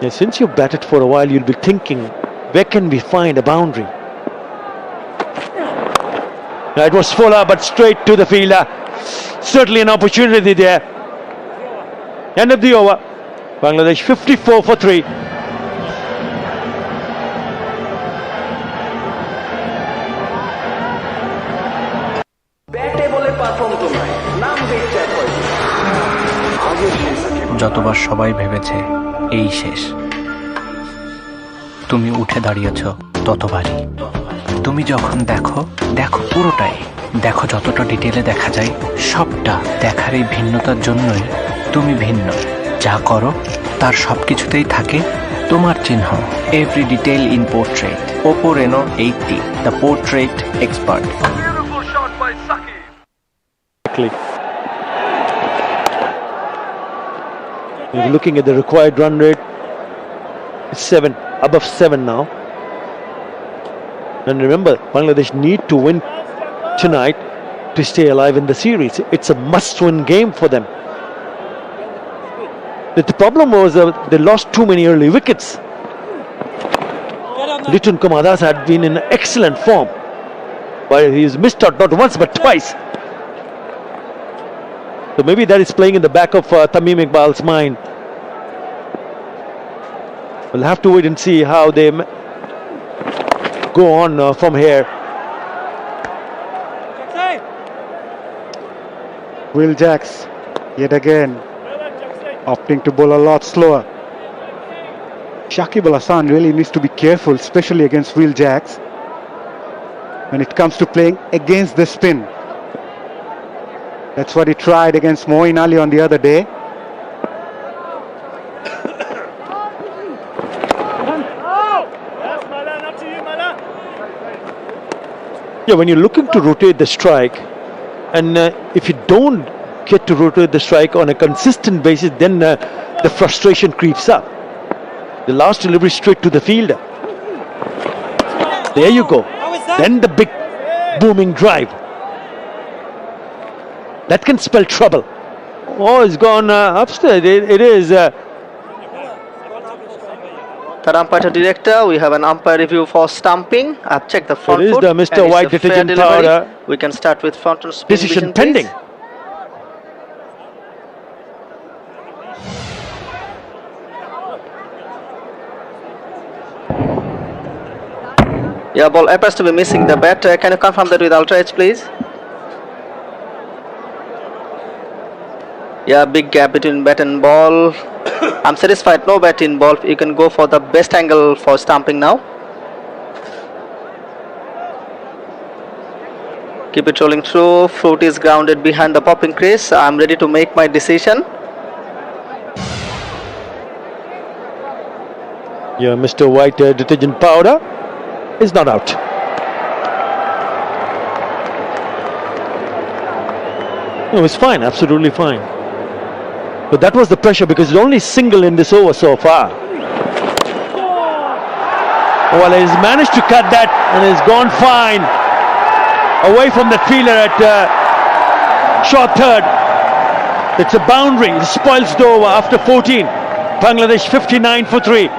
Yeah, since you've batted for a while, you'll be thinking, where can we find a boundary? Now, it was fuller, but straight to the fielder. Certainly an opportunity there. End of the over. Bangladesh 54 for 3. যতবার সবাই ভেবেছে এই শেষ, তুমি উঠে দাঁড়িয়েছ ততবারই। তুমি যখন দেখো পুরোটাই, দেখো যতটা ডিটেলে দেখা যায় সবটা। দেখার এই ভিন্নতার জন্যই তুমি ভিন্ন। যা করো তার সবকিছুতেই থাকে তোমার চিহ্ন। Every detail in portrait. Oppo Reno 80, the portrait expert. You're looking at the required run rate. It's 7, above 7 now. And remember, Bangladesh need to win tonight to stay alive in the series. It's a must-win game for them. The problem was they lost too many early wickets. Litun Kumar Das had been in excellent form, but he's missed out not once but twice. So maybe that is playing in the back of Tamim Iqbal's mind. We'll have to wait and see how they go on from here. Will Jacks yet again opting to bowl a lot slower. Shakib Al Hasan really needs to be careful, especially against Will Jacks when it comes to playing against the spin. That's what he tried against Moeen Ali on the other day. Yeah, when you're looking to rotate the strike, and if you don't get to rotate the strike on a consistent basis, then the frustration creeps up. The last delivery straight to the fielder. There you go. Then the big booming drive. That can spell trouble. Oh, it's gone upstairs. It is. The umpire director, we have an umpire review for stumping. I've checked the front It is foot. the Mr. White detergent powder. We can start with frontal spin Decision vision, pending. please. Yeah, ball appears to be missing the bat. Can you confirm that with ultra edge, please? Yeah, big gap between bat and ball. I'm satisfied, no bat in ball. You can go for the best angle for stumping now. Keep it rolling through. Fruit is grounded behind the popping crease. I'm ready to make my decision. Yeah, Mr. White detergent powder is not out. No, it's fine, absolutely fine. But that was the pressure because it's only single in this over so far. Well, he's managed to cut that and he's gone fine away from that fielder at short third. It's a boundary. It spoils the over after 14. Bangladesh 59 for 3.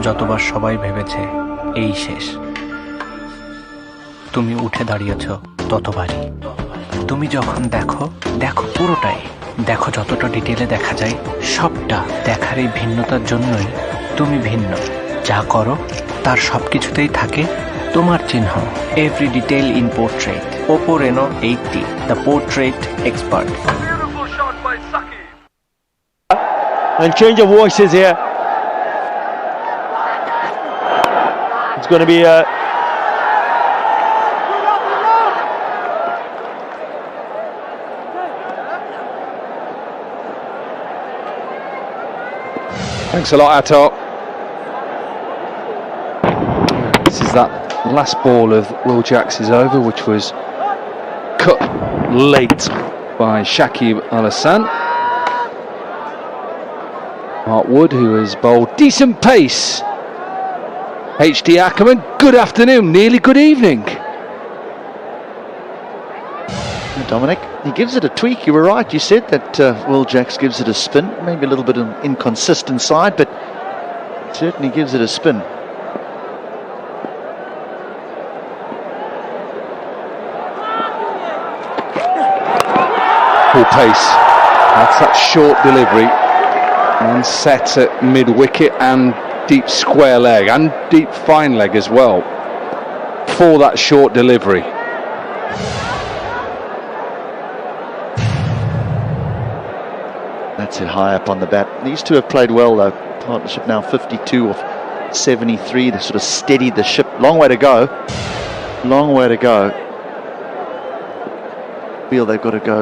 যতবার সবাই ভেবেছে এই শেষ, তুমি উঠে দাঁড়িয়েছ ততবারই। তুমি যখন দেখো পুরোটাই, দেখো যতটা ডিটেলে দেখা যায় সবটা। দেখার এই ভিন্নতার জন্যই তুমি ভিন্ন। যা করো তার সবকিছুতেই থাকে তোমার চিহ্ন। Every detail in portrait. Oppo Reno 80, the portrait expert. And change of voices here. It's going to be a Thanks a lot, Ato. This is that last ball of Will Jacks' over, which was cut late by Shakib Al-Hassan. Mark Wood, who has bowled decent pace. HD Ackerman, good afternoon, nearly good evening. Dominic, he gives it a tweak. You were right. You said that Will Jacks gives it a spin. Maybe a little bit on the inconsistent side, but certainly gives it a spin. Full pace. That's that short delivery. And set at mid-wicket and deep square leg and deep fine leg as well for that short delivery. That's it, high up on the bat. These two have played well though. Partnership now 52 of 73. They sort of steadied the ship. Long way to go. Long way to go. Feel they've got to go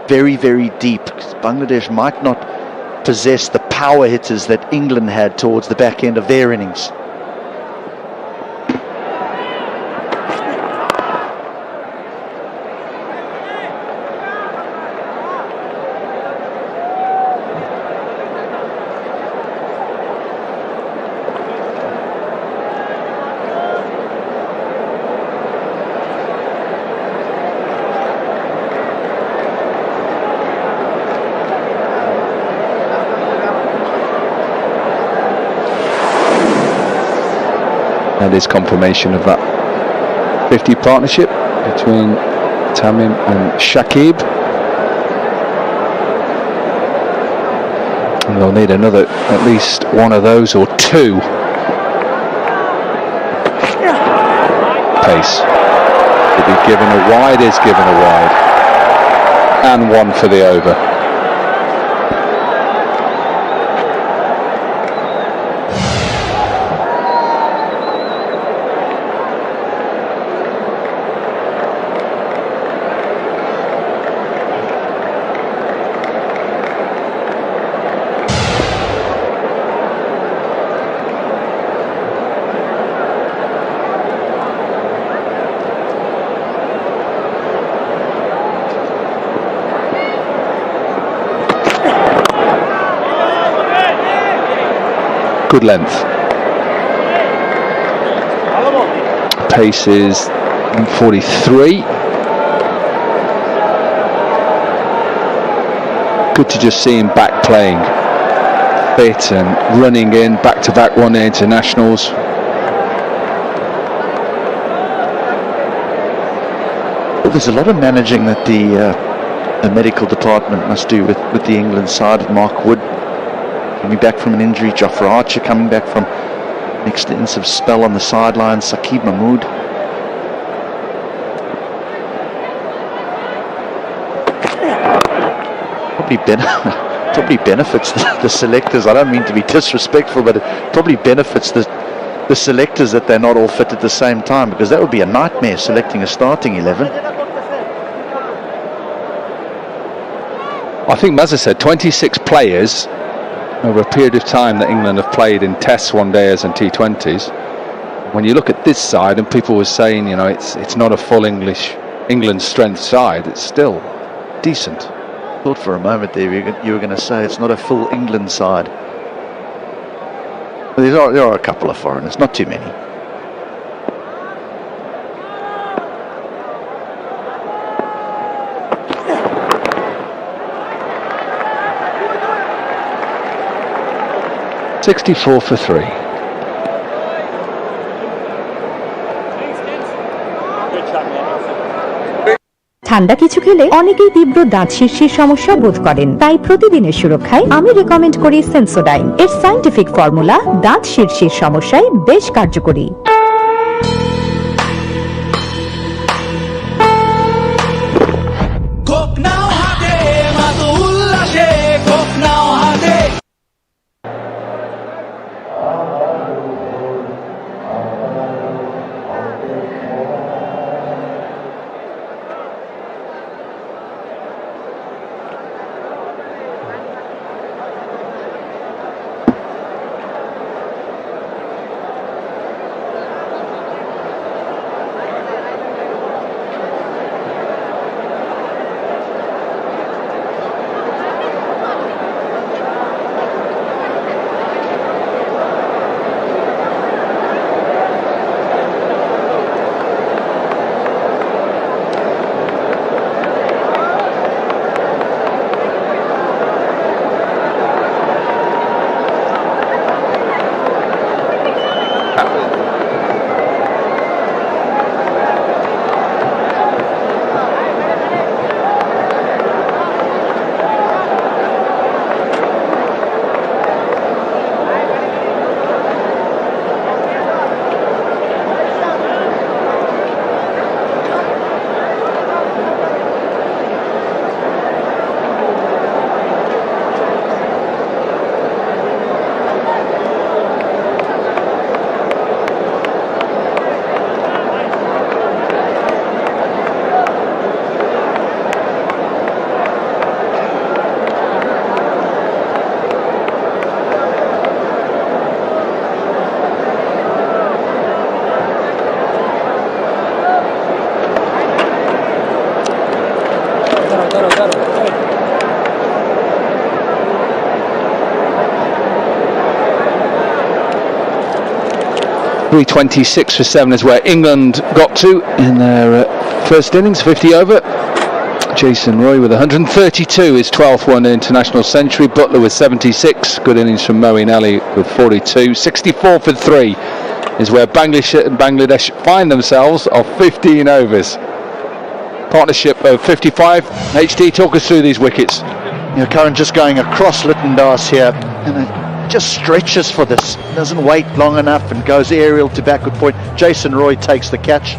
very, very deep. Bangladesh might not possess the power hitters that England had towards the back end of their innings. That is confirmation of that 50 partnership between Tamim and Shakib. And they'll need another, at least one of those or two. Pace. To be given a wide is given a wide. And one for the over. Good length. Pace is 143. Good to just see him back playing fit and running in back-to-back one-day internationals. Well, there's a lot of managing that the medical department must do with the England side. Mark Wood coming back from an injury, Jofra Archer coming back from an extensive spell on the sideline, Saqib Mahmood. Probably benefits the selectors. I don't mean to be disrespectful, but it probably benefits the selectors that they're not all fit at the same time, because that would be a nightmare selecting a starting 11. I think Mazza said 26 players over a period of time that England have played in tests, one-dayers and T20s. When you look at this side, and people were saying, you know, it's not a full England strength side, it's still decent. Thought for a moment there you were going to say it's not a full England side. There are a couple of foreigners, not too many. 64 for 3. ঠান্ডা কিছু খেলে অনেকেই তীব্র দাঁত শীর্ষের সমস্যা বোধ করেন, তাই প্রতিদিনের সুরক্ষায় আমি রেকমেন্ড করি সেন্সোডাইন। এর সাইন্টিফিক ফর্মুলা দাঁত শীর্ষের সমস্যায় বেশ কার্যকরী। .326 for 7 is where England got to in their first innings, 50 over. Jason Roy with 132, his 12th one international century. Butler with 76, good innings from Moeen Ali with 42. 64 for 3 is where Bangladesh find themselves of 15 overs. Partnership of 55. HD, talk us through these wickets. You know, Curran just going across Littendas here, and it just stretches for this. Doesn't wait long enough and goes aerial to backward point. Jason Roy takes the catch,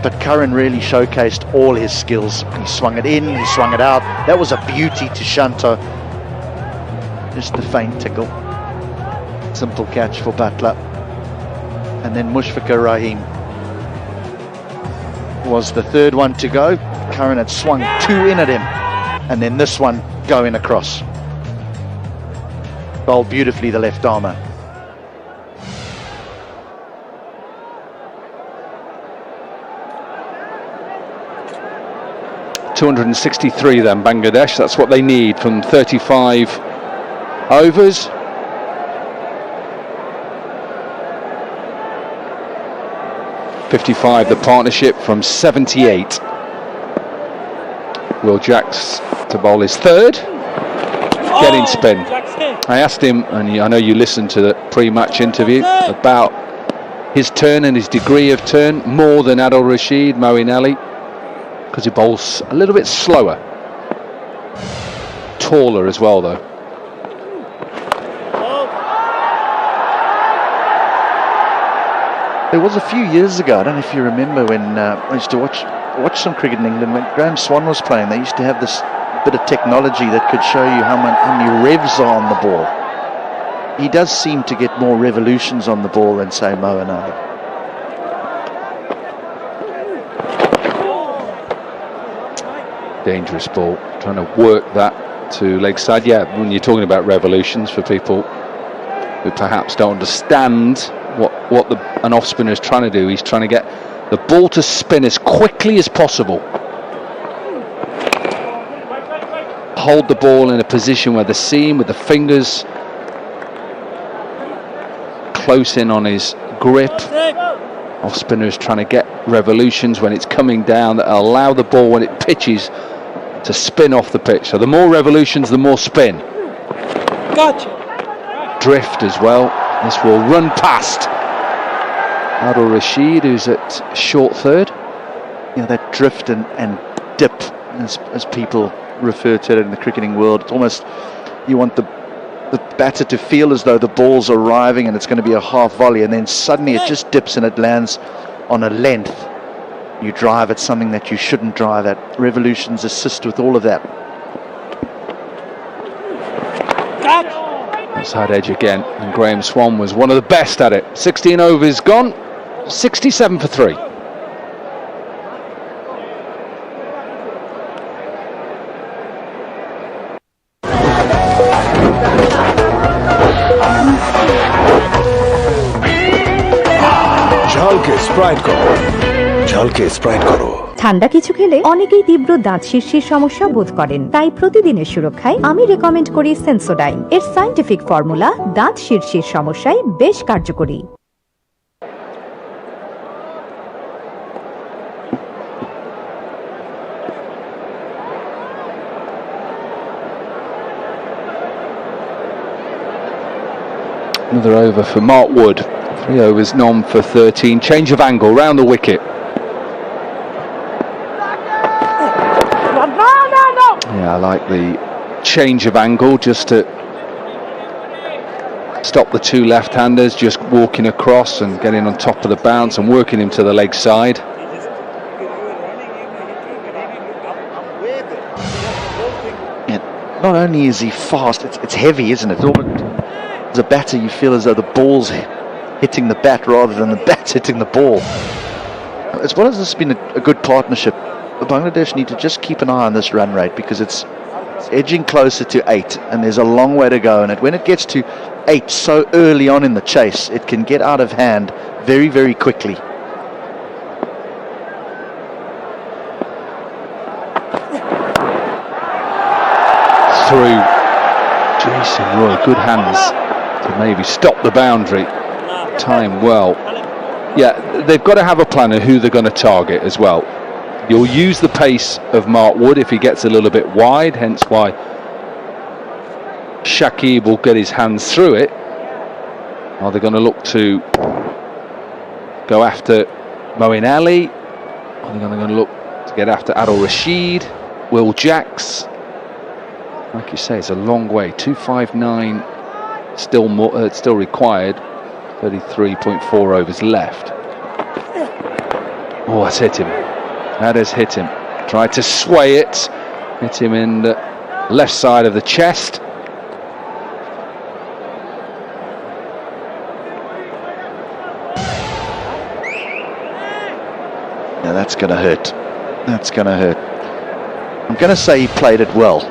but Curran really showcased all his skills. He swung it in, he swung it out. That was a beauty to Shanto. Just a faint tickle. Simple catch for Butler. And then Mushfiqur Rahim was the third one to go. Curran had swung 2 in at him, and then this one going across. Bowled beautifully, the left armour. .263 then, Bangladesh. That's what they need from 35 overs. .55 the partnership from 78. Will Jacks to bowl his third. Getting spin. I asked him, and I know you listened to the pre-match interview, about his turn and his degree of turn, more than Adil Rashid, Moeen Ali, because he bowls a little bit slower. Taller as well, though. There was a few years ago, I don't know if you remember, when I used to watch some cricket in England when Graham Swan was playing. They used to have this bit of technology that could show you how many revs are on the ball. He does seem to get more revolutions on the ball than, say, Moeen Ali. Dangerous ball, trying to work that to leg side. Yeah, when you're talking about revolutions, for people who perhaps don't understand what an off spinner is trying to do, he's trying to get the ball to spin as quickly as possible. Hold the ball in a position where the seam with the fingers close in on his grip. Off spinner is trying to get revolutions when it's coming down that allow the ball, when it pitches, to spin off the pitch. So the more revolutions, the more spin. Gotcha. drift as well. This will run past Adil Rashid, who's at short third. Yeah, that drift and dip, as people refer to it in the cricketing world. It's almost, you want the batter to feel as though the ball's arriving and it's going to be a half volley, and then suddenly it just dips and it lands on a length. You drive at something that you shouldn't drive at. Revolutions assist with all of that. Outside edge again, and Graham Swan was one of the best at it. 16 overs gone, 67 for 3. ঝালকে Sprite করো, ঝালকে Sprite করো। ঠান্ডা কিছু খেলে অনেকেই তীব্র দাঁত শীর্ষের সমস্যা বোধ করেন, তাই প্রতিদিনের সুরক্ষায় আমি রেকমেন্ড করি সেন্সোডাইন। এর সায়েন্টিফিক ফর্মুলা দাঁত শীর্ষের সমস্যায় বেশ কার্যকরী। Another over for Mark Wood. 3 overs non for 13. Change of angle round the wicket. Yeah, I like the change of angle just to stop the two left-handers just walking across and getting on top of the bounce and working him to the leg side. And not only is he fast, it's heavy, isn't it? As a batter, you feel as though the ball's hitting the bat rather than the bat's hitting the ball. As well as this has been a good partnership, Bangladesh need to just keep an eye on this run rate, because it's edging closer to 8 and there's a long way to go, and when it gets to 8 so early on in the chase, it can get out of hand very, very quickly. Through Jason Roy, good hands to maybe stop the boundary, time well. Yeah, they've got to have a plan of who they're going to target as well. You'll use the pace of Mark Wood if he gets a little bit wide, hence why Shakib will get his hands through it. Are they going to look to go after Moeen Ali? Are they going to look to get after Adil Rashid, Will Jacks? Like you say, it's a long way. 259 still required. 33.4 overs left. Oh, that's hit him. That has hit him. Tried to sway it. Hit him in the left side of the chest. Yeah, that's going to hurt. That's going to hurt. I'm going to say he played it well.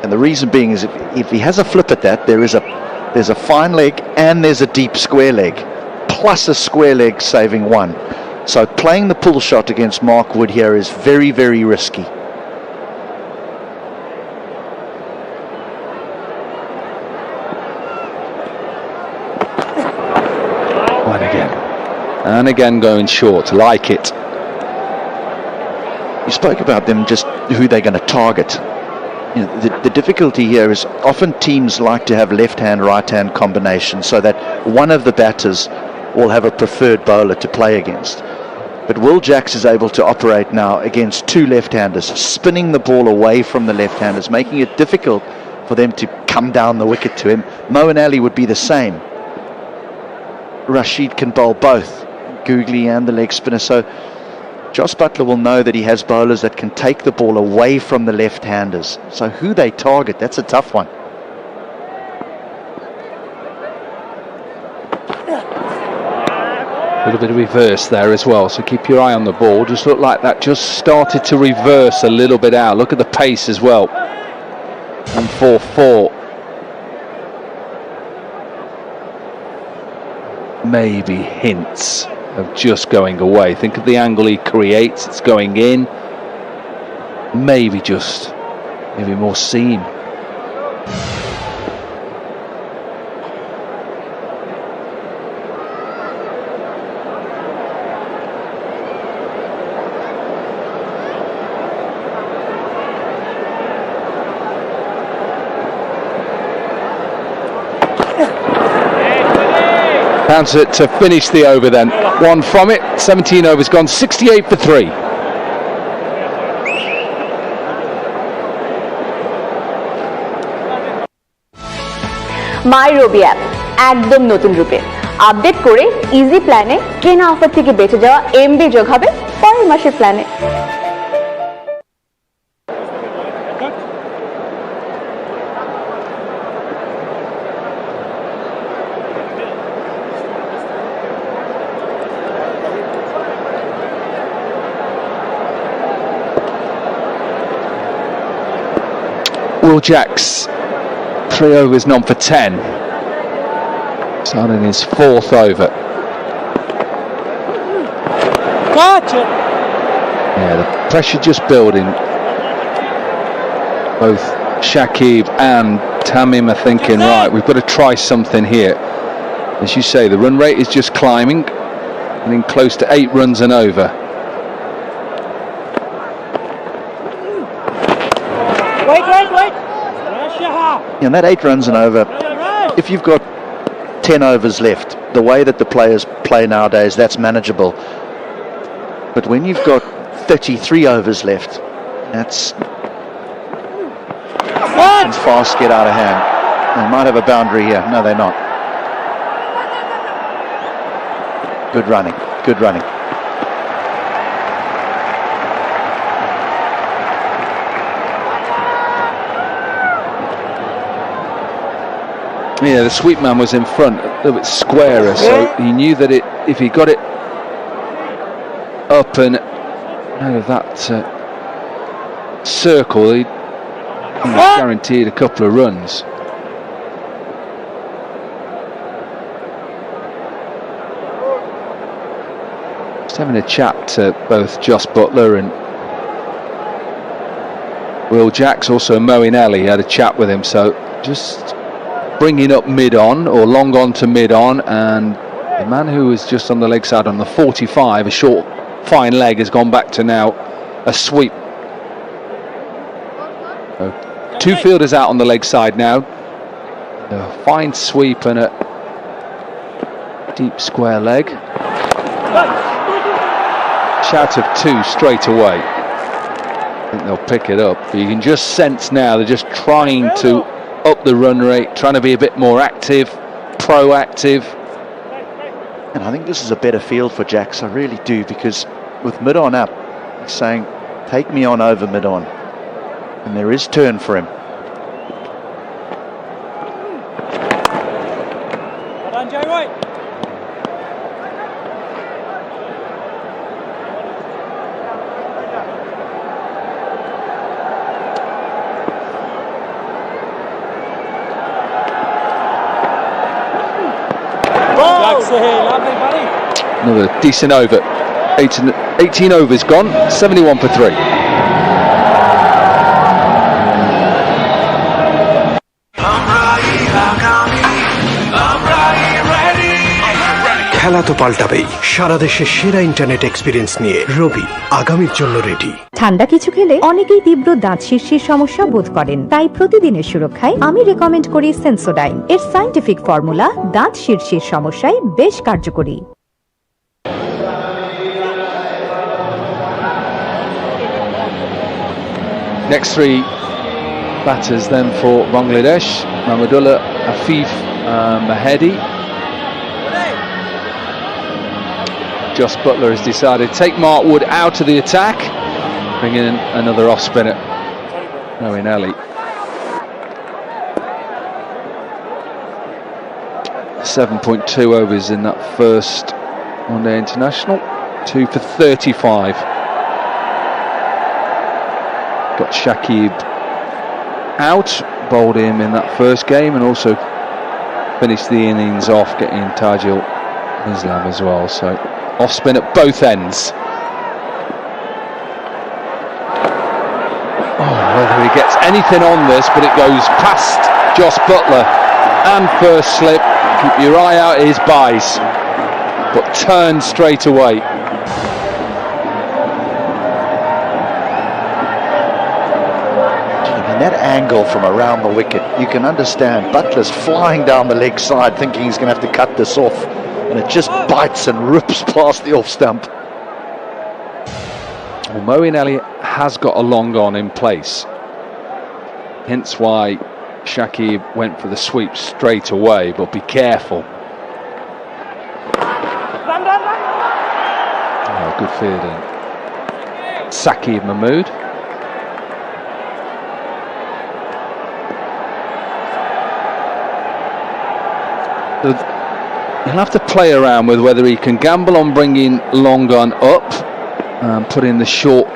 And the reason being is if he has a flip at that, there's a fine leg and there's a deep square leg, plus a square leg saving one. So playing the pull shot against Mark Wood here is very, very risky. And again going short, like it. You spoke about them, just who they're going to target. You know, the difficulty here is often teams like to have left-hand, right-hand combination so that one of the batters will have a preferred bowler to play against. But Will Jacks is able to operate now against two left-handers, spinning the ball away from the left-handers, making it difficult for them to come down the wicket to him. Moeen Ali would be the same. Rashid can bowl both, googly and the leg spinner. So Jos Buttler will know that he has bowlers that can take the ball away from the left-handers. So who they target, that's a tough one. A little bit of reverse there as well, so keep your eye on the ball. Just looked like that just started to reverse a little bit out. Look at the pace as well. 144. Maybe hints of just going away. Think of the angle he creates. It's going in. Maybe more seam. Bouncer to finish the over then. One from it, 17 overs gone, 68 for 3. My Robi app একদম নতুন রূপে update করে easy প্ল্যানে কেনা offer থেকে বেঁচে যাওয়া MB যোগ হবে পরের মাসের প্ল্যানে। Will Jacks, 3 overs, none for 10. Starting his 4th over. Gotcha. Yeah, the pressure just building. Both Shakib and Tamim are thinking, right, we've got to try something here. As you say, the run rate is just climbing, getting close to 8 runs and over. Wait. And that 8 runs and over, if you've got 10 overs left, the way that the players play nowadays, that's manageable. But when you've got 33 overs left, that's can fast get out of hand. They might have a boundary here. No, they're not. Good running. Yeah, the sweep man was in front, a little bit squarer, so he knew that if he got it up and out of that circle, he was guaranteed a couple of runs. Just having a chat to both Jos Buttler and Will Jacks, also Moeen-Ali had a chat with him, so just bringing up mid-on or long on to mid-on, and the man who was just on the leg side on the 45, a short fine leg, has gone back to now a sweep. So 2 fielders out on the leg side now, a fine sweep and a deep square leg. Shout of 2 straight away. I think they'll pick it up, but you can just sense now they're just trying to up the run rate, trying to be a bit more active, proactive. And I think this is a better field for Jacks, I really do, because with mid-on up, he's saying, take me on over mid-on. And there is turn for him. Well done, Joe White. Another decent over. 18 overs gone, 71 for 3. খেলা তো পাল্টাবেই। সারা দেশে সেরা internet experience নিয়ে রবি আগামীর জন্য ready. ঠান্ডা কিছু খেলে অনেকেই তীব্র দাঁত শিরশির সমস্যা বোধ করেন, তাই প্রতিদিনের সুরক্ষায় আমি রেকমেন্ড করি সেন্সোডাইন। এর সায়েন্টিফিক ফর্মুলা দাঁত শিরশির সমস্যায় বেশ কার্যকরী। Next 3 batters then for Bangladesh: Mahmudullah, Afif, Mahedi. Jos Buttler has decided to take Mark Wood out of the attack, bring in another off spinner, Moeen-Ali. 7.2 overs in that first one-day international, 2 for 35. Got Shakib out, bowled him in that first game, and also finished the innings off getting Tajul Islam as well. So off spin at both ends. Oh, whether he gets anything on this, but it goes past Jos Buttler and first slip. Keep your eye out his buys, but turn straight away. That angle from around the wicket, you can understand Butler's flying down the leg side thinking he's going to have to cut this off. and it just bites and rips past the off stump. Well, Moeen Ali has got a long on in place, hence why Shakib went for the sweep straight away, but be careful. Oh, good fielding. Saqib Mahmood. He'll have to play around with whether he can gamble on bringing long on up and putting the short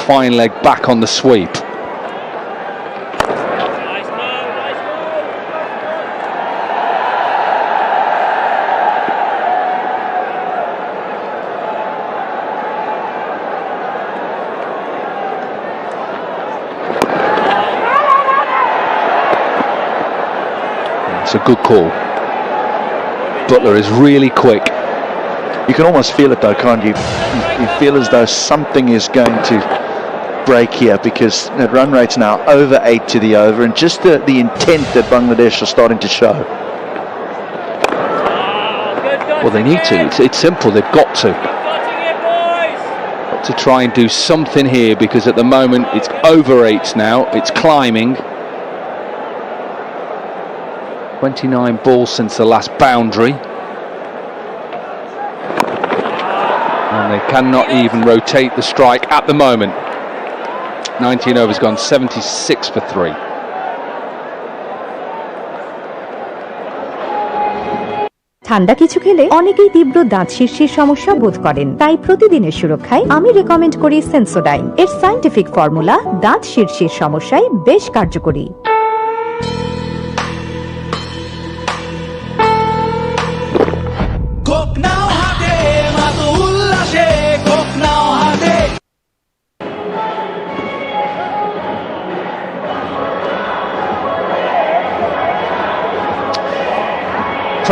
fine leg back on the sweep. It's a good call. Butler is really quick. You can almost feel it though, can't you? You feel as though something is going to break here, because that run rate's now over 8 to the over, and just the intent that Bangladesh are starting to show. Well, they need to. It's simple. They've got to. Got to try and do something here, because at the moment it's over 8 now. It's climbing. 29 balls since the last boundary. And they cannot even rotate the strike at the moment. 19 overs gone, 76 for 3. ঠান্ডা কিছু খেলে অনেকেই তীব্র দাঁত শীর্ষের সমস্যা বোধ করেন, তাই প্রতিদিনের সুরক্ষায় আমি রেকমেন্ড করি সেন্সোডাইন। এর সায়েন্টিফিক ফর্মুলা দাঁত শীর্ষের সমস্যায় বেশ কার্যকরী।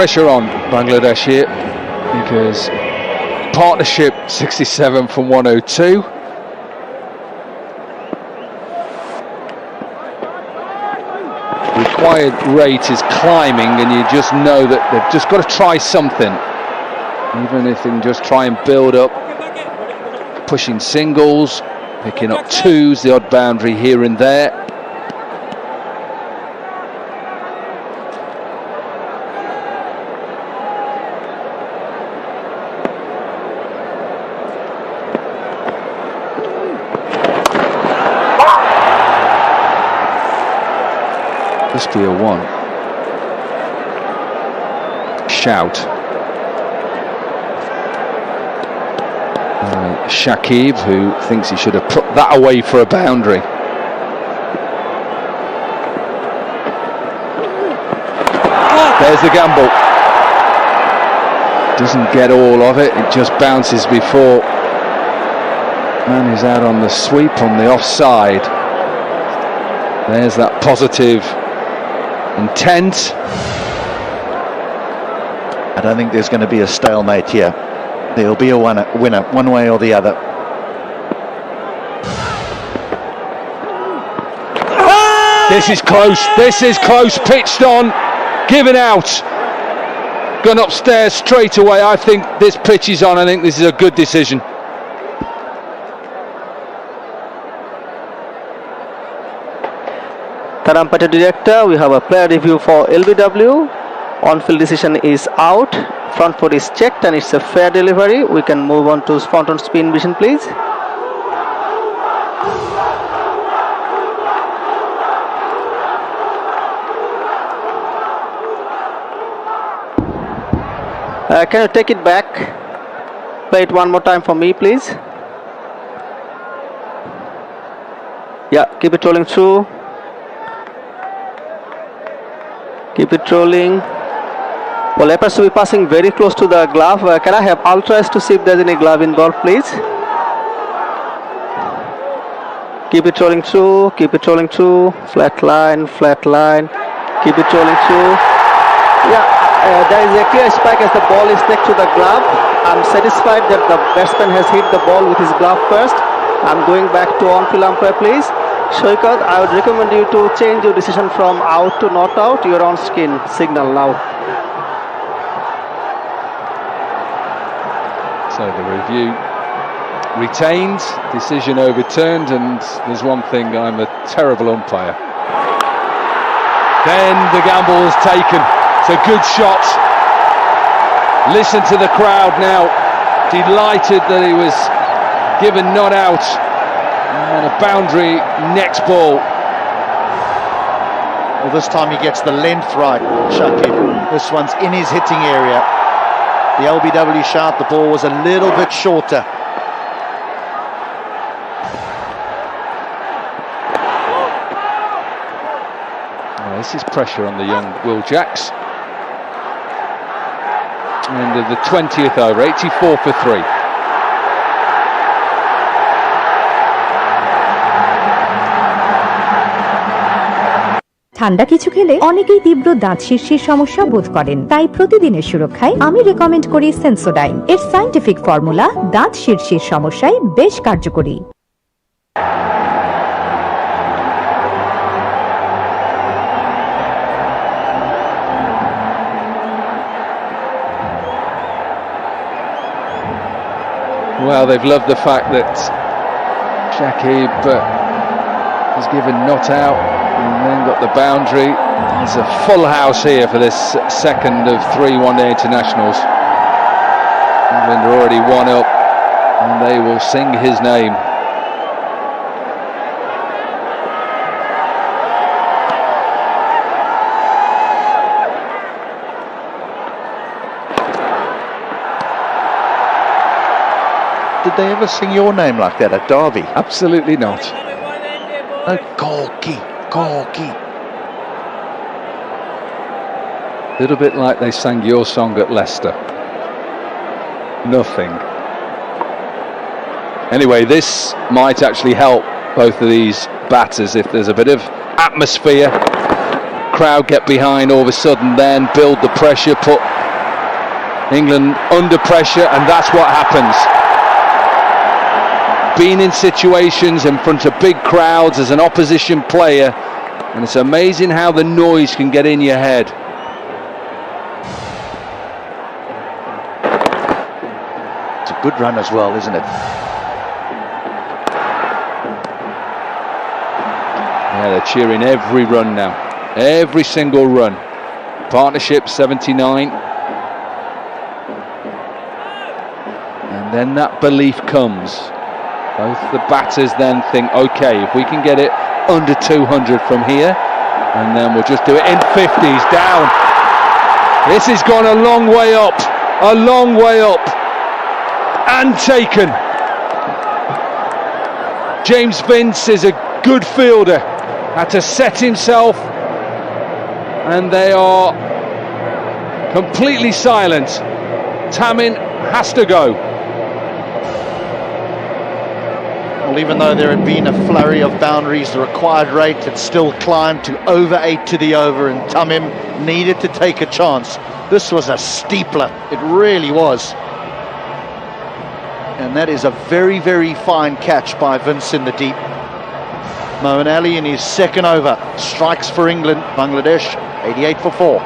Pressure on Bangladesh here, because partnership 67 from 102. Required rate is climbing, and you just know that they've just got to try something, even if they can just try and build up, pushing singles, picking up twos, the odd boundary here and there. Must be a 1. Shout. Shakib, who thinks he should have put that away for a boundary. There's the gamble. Doesn't get all of it, it just bounces before. Man is out on the sweep on the offside. There's that positive intent. I don't think there's going to be a stalemate here. There'll be a winner, one way or the other. This is close, pitched on, given out. Gone upstairs straight away. I think this pitch is on. I think this is a good decision. Tarampati director, we have a player review for LBW. On-field decision is out. Front foot is checked and it's a fair delivery. We can move on to front on spin vision, please. Can you take it back? Play it one more time for me, please. Yeah, keep it rolling through. Keep it rolling. Well, appears to be passing very close to the glove. Can I have ultras to see if there's any glove involved, please? Keep it rolling through. Keep it rolling through. Flat line, flat line. Keep it rolling through. Yeah, there is a clear spike as the ball is next to the glove. I'm satisfied that the batsman has hit the ball with his glove first. I'm going back to on-field umpire, please. Shoikat, I would recommend you to change your decision from out to not out. You're on screen. Signal now. So the review retained, decision overturned, and there's one thing, I'm a terrible umpire. Then the gamble was taken. It's a good shot. Listen to the crowd now, delighted that he was given not out. And a boundary next ball. Well, this time he gets the length right, Shakib. This one's in his hitting area. The LBW shout the ball was a little bit shorter. Well, this is pressure on the young Will Jacks. End of the 20th over, 84 for 3. ঠান্ডা কিছু খেলে অনেকেই তীব্র দাঁত শীর্ষের সমস্যা বোধ করেন, তাই প্রতিদিনের সুরক্ষায় আমি রেকমেন্ড করি সেন্সোডাইন। এর সায়েন্টিফিক ফর্মুলা দাঁত শীর্ষের সমস্যায় বেশ কার্যকরী। Well, they've loved the fact that Shakib has given not out and then got the boundary. There's a full house here for this second of 3 one-day internationals. England are already 1 up and they will sing his name. Did they ever sing your name like that at Derby? Absolutely not. No, Gorky, Gorky. Little bit like they sang your song at Leicester. Nothing. Anyway, this might actually help both of these batters if there's a bit of atmosphere. Crowd get behind all of a sudden, then build the pressure, put England under pressure, and that's what happens. Been in situations in front of big crowds as an opposition player, and it's amazing how the noise can get in your head. It's a good run as well, isn't it? Yeah, they're cheering every run now, every single run. Partnership 79, and then that belief comes. Both the batters then think, okay, if we can get it under 200 from here, and then we'll just do it in 50s, down. This has gone a long way up, and taken. James Vince is a good fielder, had to set himself, and they are completely silent. Tamim has to go. Well, even though there had been a flurry of boundaries, the required rate had still climbed to over 8 to the over, and Tamim needed to take a chance. This was a steepler, it really was. And that is a very, very fine catch by Vince in the deep. Moeen Ali in his second over strikes for England. Bangladesh 88 for 4.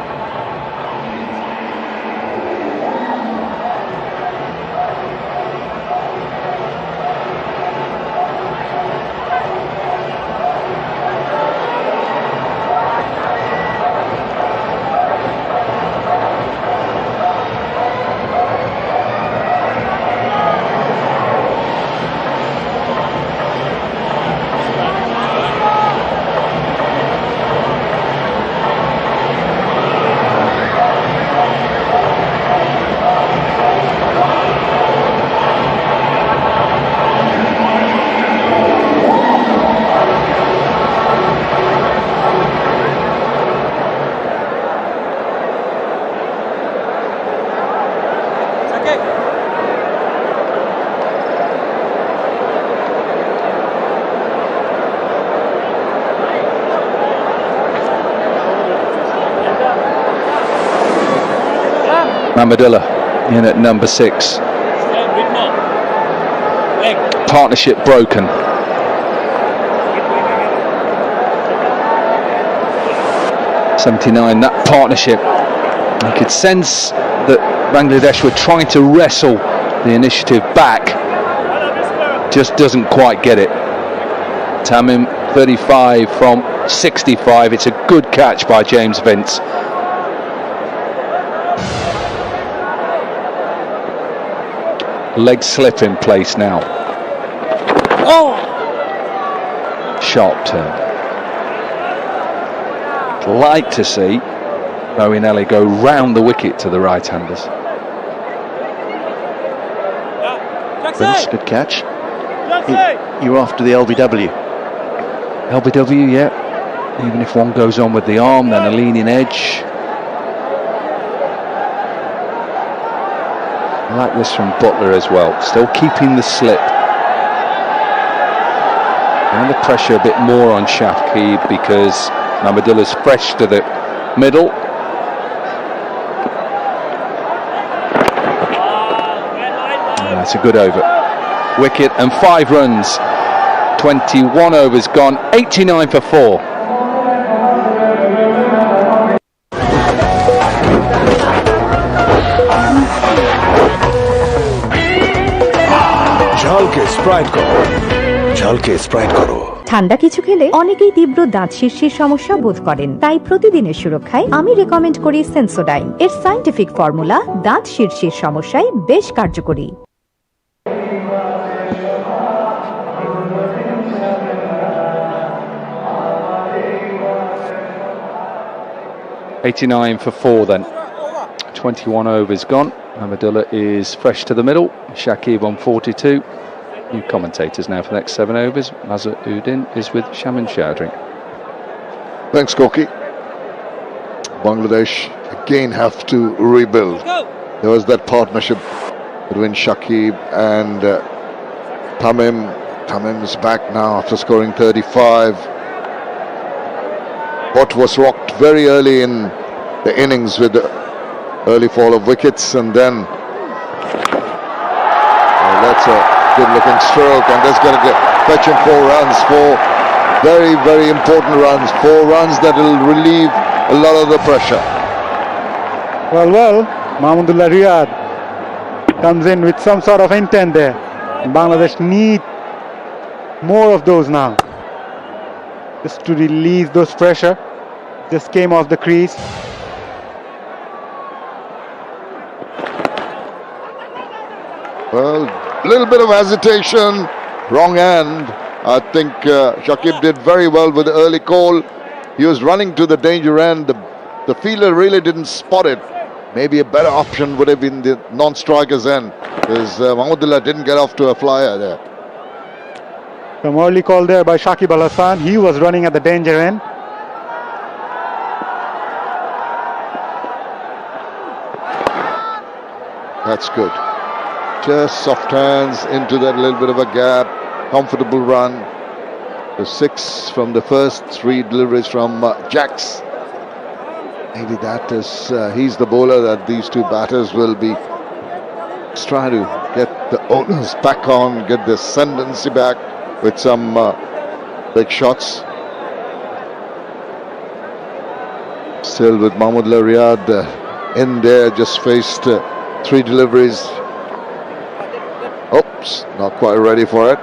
Mamadullah in at number 6. Partnership broken. '79, that partnership. You could sense that Bangladesh were trying to wrestle the initiative back, just doesn't quite get it. Tamim 35 from 65. It's a good catch by James Vince. Leg slip in place now. Oh! Sharp turn. Like to see Moeen go round the wicket to the right-handers. Vince, good catch. You're after the LBW. LBW, yeah. Even if one goes on with the arm, then a leaning edge. I like this from Butler as well. Still keeping the slip. And the pressure a bit more on Shakib because Mahmudullah's fresh to the middle. That's a good over. Wicket and 5 runs. 21 overs gone, 89 for 4. ঝালকে Sprite করো, ঝালকে Sprite করো। ঠান্ডা কিছু খেলে অনেকেই তীব্র দাঁত শীর্ষের সমস্যা বোধ করেন, তাই প্রতিদিনের সুরক্ষায় আমি রেকমেন্ড করি সেন্সোডাইন। এর সায়েন্টিফিক ফর্মুলা দাঁত শীর্ষের সমস্যায় বেশ কার্যকরী। 89 for 4 then. 21 overs gone. Mahmudullah is fresh to the middle. Shakib on 42. New commentators now for the next 7 overs. Mazhar Uddin is with Shaman Chowdhury. Thanks, Koki. Bangladesh again have to rebuild. There was that partnership between Shakib and Tamim. Tamim is back now after scoring 35. What was rocked very early in the innings with the early fall of wickets, and then that's a good looking stroke, and that's going to fetch him 4 runs, 4 very, very important runs, 4 runs that will relieve a lot of the pressure. Well, Mahmudullah Riyad comes in with some sort of intent there. Bangladesh need more of those now, just to release those pressure. Just came off the crease. Well, a little bit of hesitation, wrong hand. I think Shakib did very well with the early call. He was running to the danger end. The fielder really didn't spot it. Maybe a better option would have been the non-striker's end, because Mahmudullah didn't get off to a flyer there. Some early call there by Shakib Al Hasan. He was running at the danger end. That's good. Just soft hands into that little bit of a gap. Comfortable run. The 6 from the first 3 deliveries from Jacks. Maybe that is, he's the bowler that these 2 batters will be trying to get the owners back on, get the ascendancy back with some big shots. Still with Mahmudullah Riyad in there, just faced 3 deliveries. Oops, not quite ready for it.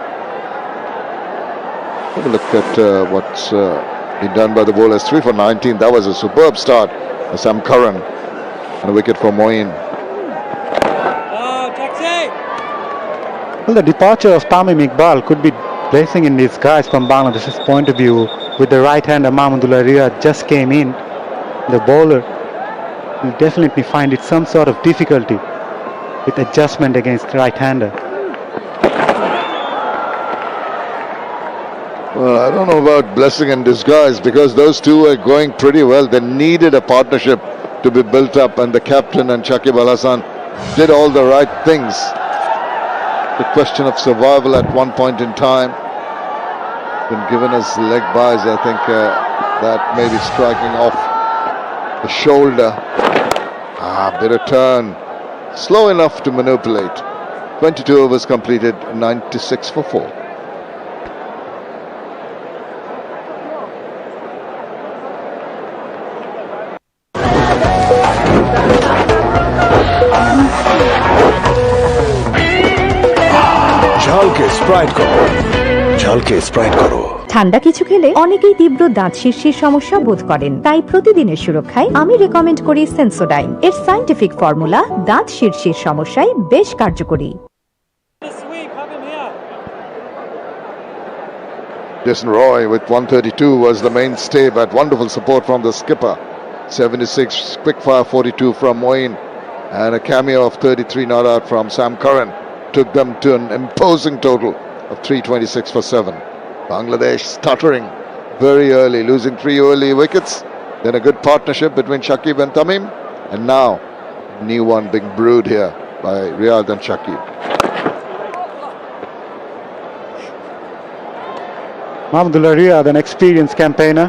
Have a look at what's been done by the bowlers. 3 for 19. That was a superb start. Sam Curran and a wicket for Moeen. Well, the departure of Tamim Iqbal could be blessing in disguise from Bangladesh's point of view. With the right-hander Mahmudullah Riyad just came in, the bowler will definitely find it some sort of difficulty with adjustment against right-hander. Well, I don't know about blessing in disguise, because those 2 were going pretty well. They needed a partnership to be built up, and the captain and Shakib Al Hasan did all the right things. The question of survival at one point in time. Been given as leg buys, I think that may be striking off the shoulder. Bit of turn. Slow enough to manipulate. 22 overs completed, 96 for 4. ঝালকে Sprite করো, ঝালকে Sprite করো। ঠান্ডা কিছু খেলে অনেকেই তীব্র দাঁত শীর্ষের সমস্যা বোধ করেন, তাই প্রতিদিনের সুরক্ষায় আমি রেকমেন্ড করি সেন্সোডাইন। এর সাইন্টিফিক ফর্মুলা দাঁত শীর্ষের সমস্যায় বেশ কার্যকরী। Jason Roy with 132 was the mainstay, but wonderful support from the skipper. 76 quickfire 42 from Moeen, and a cameo of 33 not out from Sam Curran took them to an imposing total of 326 for 7. Bangladesh stuttering very early, losing 3 early wickets, then a good partnership between Shakib and Tamim, and now a new one being brewed here by Riyad and Shakib. Mahmudullah Riyad, an experienced campaigner.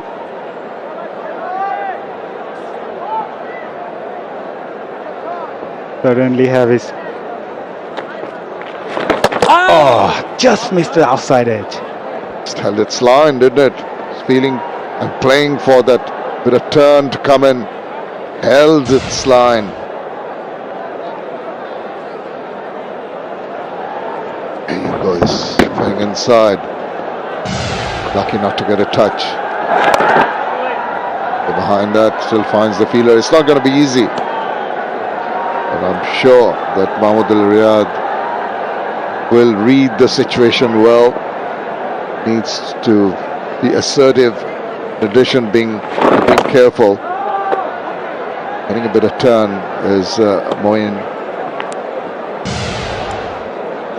Currently have his... Oh, just missed the outside edge. Just held its line, didn't it? Feeling and playing for that bit of turn to come in. Held its line. There he goes, playing inside. Lucky not to get a touch. But behind that, still finds the fielder. It's not going to be easy. But I'm sure that Mahmudullah Riyad will read the situation well. Needs to be assertive. In addition, being careful. Getting a bit of turn is Moeen.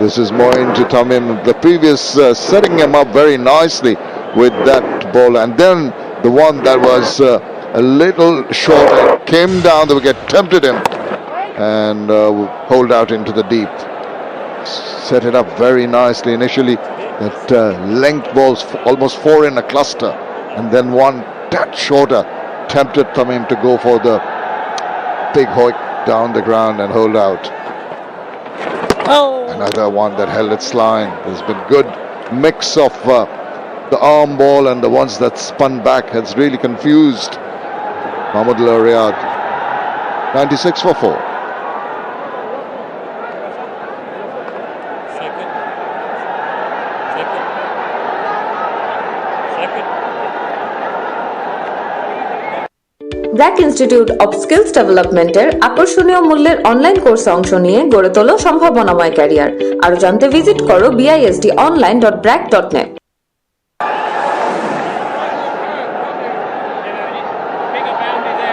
This is Moeen to Tamim. The previous setting him up very nicely with that ball, and then the one that was a little short came down the wicket, tempted him, and holed out into the deep. Set it up very nicely initially. That length balls almost 4 in a cluster, and then one tad shorter tempted Tamim to go for the big hoik down the ground and hold out. Another one that held its line. There's been good mix of the arm ball and the ones that spun back. Has really confused Mahmudullah Riyad. 96 for 4. BRAC institute of skills ডেভেলপমেন্টের আকর্ষণীয় মূল্যের online কোর্সে অংশ নিয়ে গড়ে তোলো সম্ভাবনাময় career. আরো জানতে ভিজিট করো bisdonline.brack.net।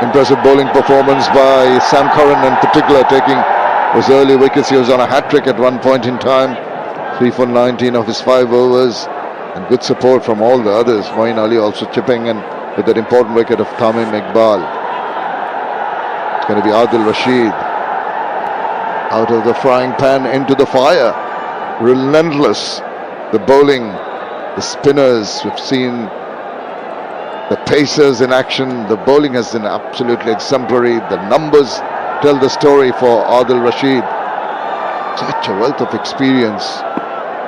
Impressive bowling performance by Sam Curran in particular, taking those early wickets. He was on a hat-trick at one point in time. 3 for 19 of his 5 overs, and good support from all the others. Moeen Ali also chipping in with that important wicket of Tamim Iqbal. It's going to be Adil Rashid out of the frying pan into the fire. Relentless. The bowling, the spinners. We've seen the pacers in action. The bowling has been absolutely exemplary. The numbers tell the story for Adil Rashid. Such a wealth of experience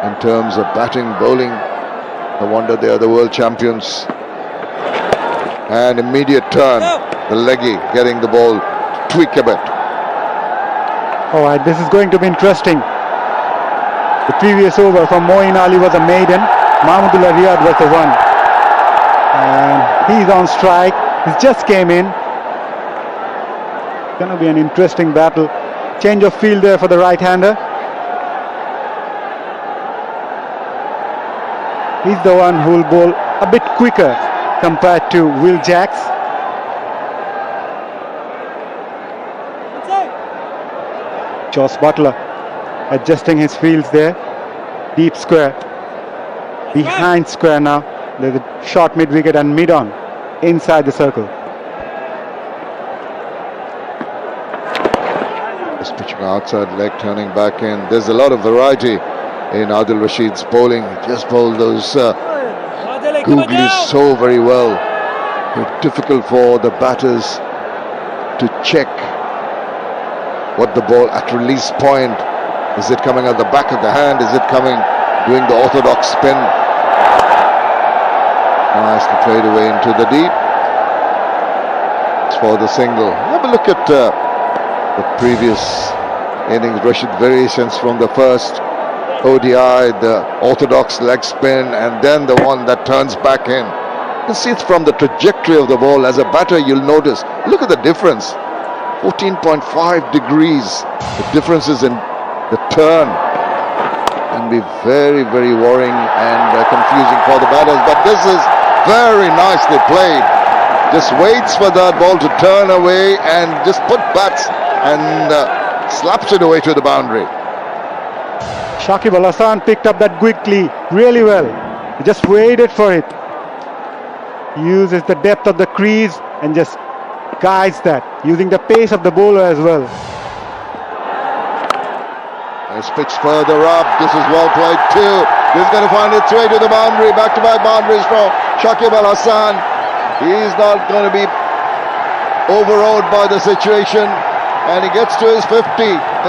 in terms of batting, bowling. No wonder they are the world champions. And immediate turn, the leggy getting the ball to tweak a bit. All right, this is going to be interesting. The previous over from Moeen Ali was a maiden. Mahmudullah Riyad was the one. And he's on strike. He just came in. It's going to be an interesting battle. Change of field there for the right-hander. He's the one who will bowl a bit quicker compared to Will Jacks. Joss Butler adjusting his fields there. Deep square. Behind square now. There's a short mid-wicket and mid-on inside the circle. Just pitching outside leg, turning back in. There's a lot of variety in Adil Rashid's bowling. Just bowled those googlies so very well. It's difficult for the batters to check what the ball at release point. Is it coming at the back of the hand? Is it coming doing the orthodox spin? Nicely played away into the deep. It's for the single. Have a look at the previous innings. Rashid variations from the first. ODI, the orthodox leg spin, and then the one that turns back in. You see it from the trajectory of the ball. As a batter, you'll notice. Look at the difference. 14.5 degrees. The differences in the turn can be very, very worrying and confusing for the batters. But this is very nicely played. Just waits for that ball to turn away and just put bats and slaps it away to the boundary. Shakib Al Hasan picked up that quickly, really well. He just waited for it. Uses the depth of the crease and just guides that, using the pace of the bowler as well. It's pitched further up. This is well played too. This is going to find its way to the boundary. Back-to-back boundaries from Shakib Al Hasan. He's not going to be overawed by the situation, and he gets to his 50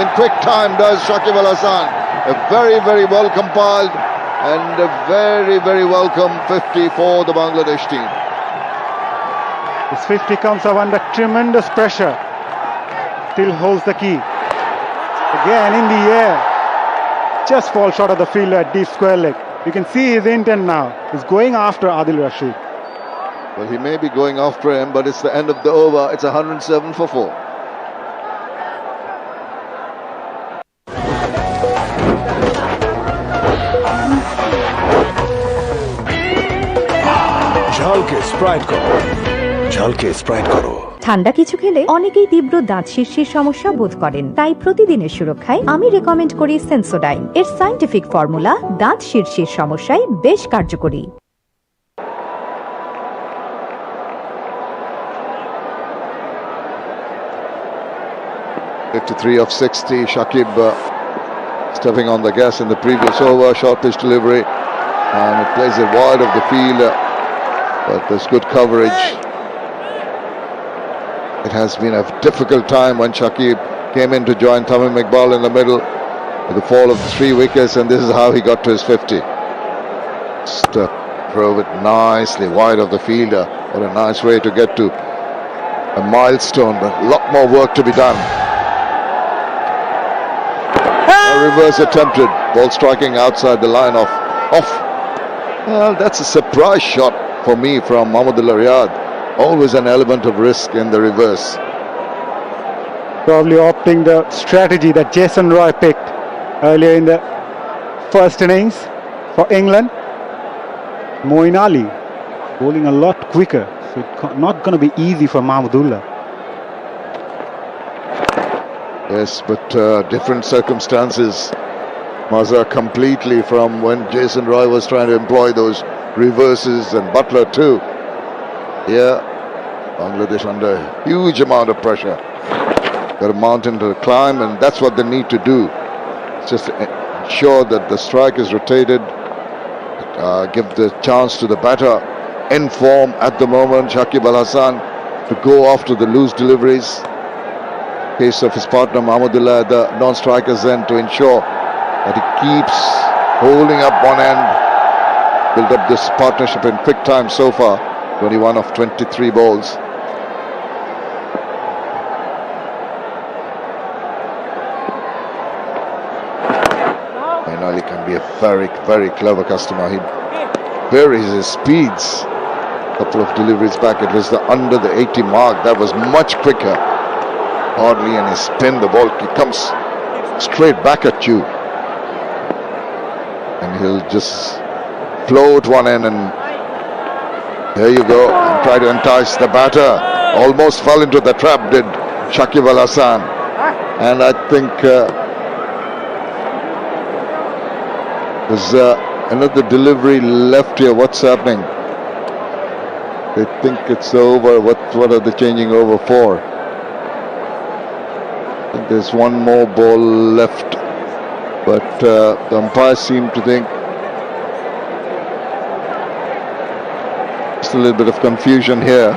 in quick time, does Shakib Al Hasan. A very, very well compiled and a very, very welcome 50 for the Bangladesh team. This 50 comes up under tremendous pressure. Still holds the key. Again in the air. Just falls short of the fielder at deep square leg. You can see his intent now. He's going after Adil Rashid. Well, he may be going after him, but it's the end of the over. It's 107 for 4. ঝালকে Sprite করো, ঝালকে Sprite করো। ঠান্ডা কিছু খেলে অনেকেই তীব্র দাঁত শীর্ষের সমস্যা বোধ করেন, তাই প্রতিদিনের সুরক্ষায় আমি রেকমেন্ড করি সেন্সোডাইন। এর সায়েন্টিফিক ফর্মুলা দাঁত শীর্ষের সমস্যায় বেশ কার্যকরী। 53 of 60. Shakib stepping on the gas in the previous over. Short pitch delivery, and it plays it wide of the field, but there's good coverage. It has been a difficult time when Shakib came in to join Tamim Iqbal in the middle with the fall of the 3 wickets, and this is how he got to his 50. Drove it nicely wide of the fielder. What a nice way to get to a milestone, but a lot more work to be done. A reverse attempted, ball striking outside the line off. Well, that's a surprise shot for me from Mahmudullah Riyad. Always an element of risk in the reverse. Probably opting the strategy that Jason Roy picked earlier in the first innings for England. Moeen Ali bowling a lot quicker, so it's not going to be easy for Mahmudullah. Yes, but different circumstances. Mazhar completely from when Jason Roy was trying to employ those reverses, and Butler too. Yeah, Bangladesh under a huge amount of pressure. Got a mountain to climb, and that's what they need to do. Just ensure that the strike is rotated, give the chance to the batter in form at the moment, Shakib Al Hasan, to go after the loose deliveries. Case of his partner Mahmudullah, the non-strikers end, to ensure that he keeps holding up one end. Built up this partnership in quick time so far. 21 of 23 balls. Ali can be a very, very clever customer. He varies his speeds. A couple of deliveries back, it was under the 80 mark. That was much quicker. Hardly any spin. The ball, he comes straight back at you, and he'll just float one end, and there you go, and try to entice the batter. Almost fell into the trap, did Shakib Al Hasan. And I think there's another delivery left here. What's happening? They think it's over. What are they changing over for? I think there's one more ball left, but the umpires seem to think just a little bit of confusion here.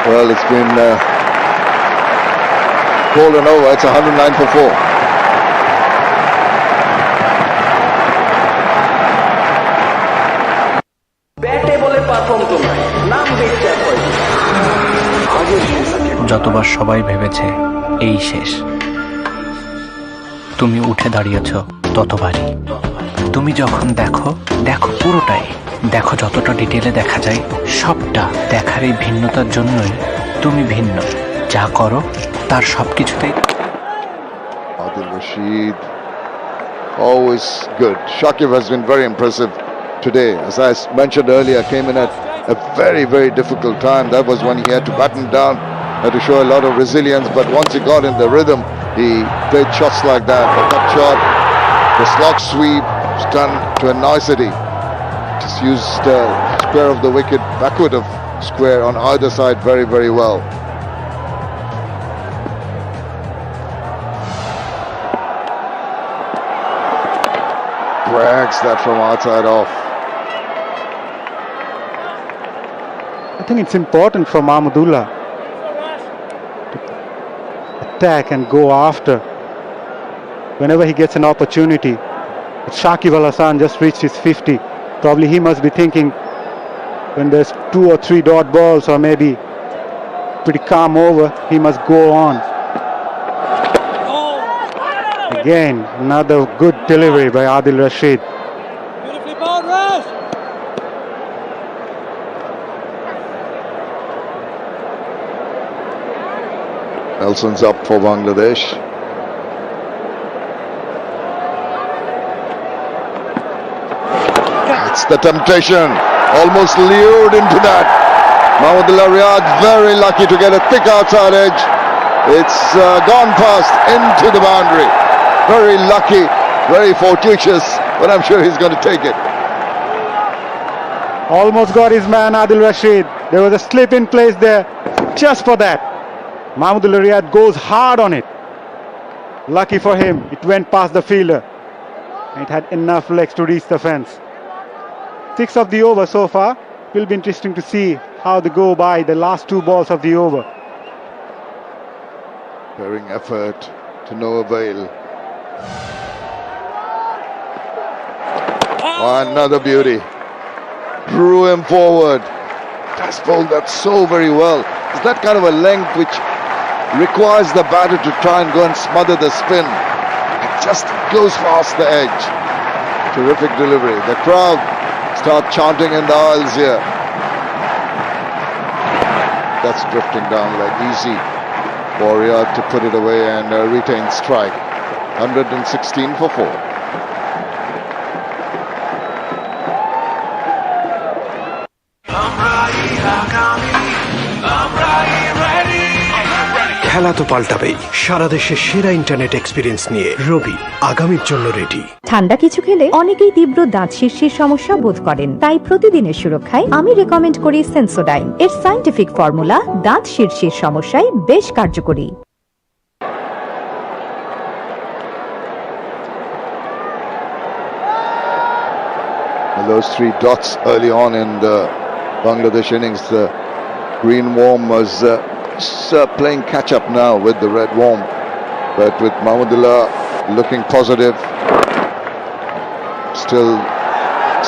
Well, it's been called an over. It's 109 for 4. যতবার সবাই ভেবেছে এই শেষ। তুমি উঠে দাঁড়িয়েছ ততবারই। তুমি যখন দেখো পুরোটাই, দেখো যতটা ডিটেলে দেখা যায় সবটা। দেখার এই ভিন্নতার জন্যই তুমি ভিন্ন। যা করো তার সবকিছুতেই। Adil Rashid, always good. Shakib has been very impressive today. As I mentioned earlier, came in at a very, very difficult time. That was when he had to batten down, had to show a lot of resilience. But once he got in the rhythm, he played shots like that. The cut shot, the slog sweep, was done to a nicety. Just used square of the wicket, backward of square on either side very, very well. Drags that from outside off. I think it's important for Mahmudullah to attack and go after whenever he gets an opportunity. But Shakib Al Hasan just reached his 50. Probably he must be thinking when there's 2 or 3 dot balls or maybe pretty calm over, he must go on. Again, another good delivery by Adil Rashid. Nelson's up for Bangladesh. It's the temptation, almost lured into that. Mahmudullah Riyad very lucky to get a thick outside edge. It's gone past into the boundary. Very lucky, very fortuitous, but I'm sure he's going to take it. Almost got his man Adil Rashid. There was a slip in place there. Just for that, Mahmudullah Riyad goes hard on it. Lucky for him, it went past the fielder. It had enough legs to reach the fence. 6 of the over so far. Will be interesting to see how they go by the last 2 balls of the over. Bearing effort to no avail. Another beauty. Drew him forward. Has bowled that so very well. It's that kind of a length which requires the batter to try and go and smother the spin. It just goes past the edge. Terrific delivery. The crowd start chanting in the aisles here. That's drifting down like easy for Riyad to put it away and retain strike. 116 for 4. খেলা তো পাল্টাবেই। সারা দেশের সেরা internet experience নিয়ে রবি আগামীর জন্য ready. ঠান্ডা কিছু খেলে অনেকেই তীব্র দাঁত শীর্ষের সমস্যা বোধ করেন, তাই প্রতিদিনের সুরক্ষায় আমি রেকমেন্ড করি সেন্সোডাইন। এর সাইন্টিফিক ফর্মুলা দাঁত শীর্ষের সমস্যায় বেশ কার্যকরী। Those 3 dots early on in the Bangladesh innings, the green worm was playing catch up now with the red worm, but with Mahmudullah looking positive, still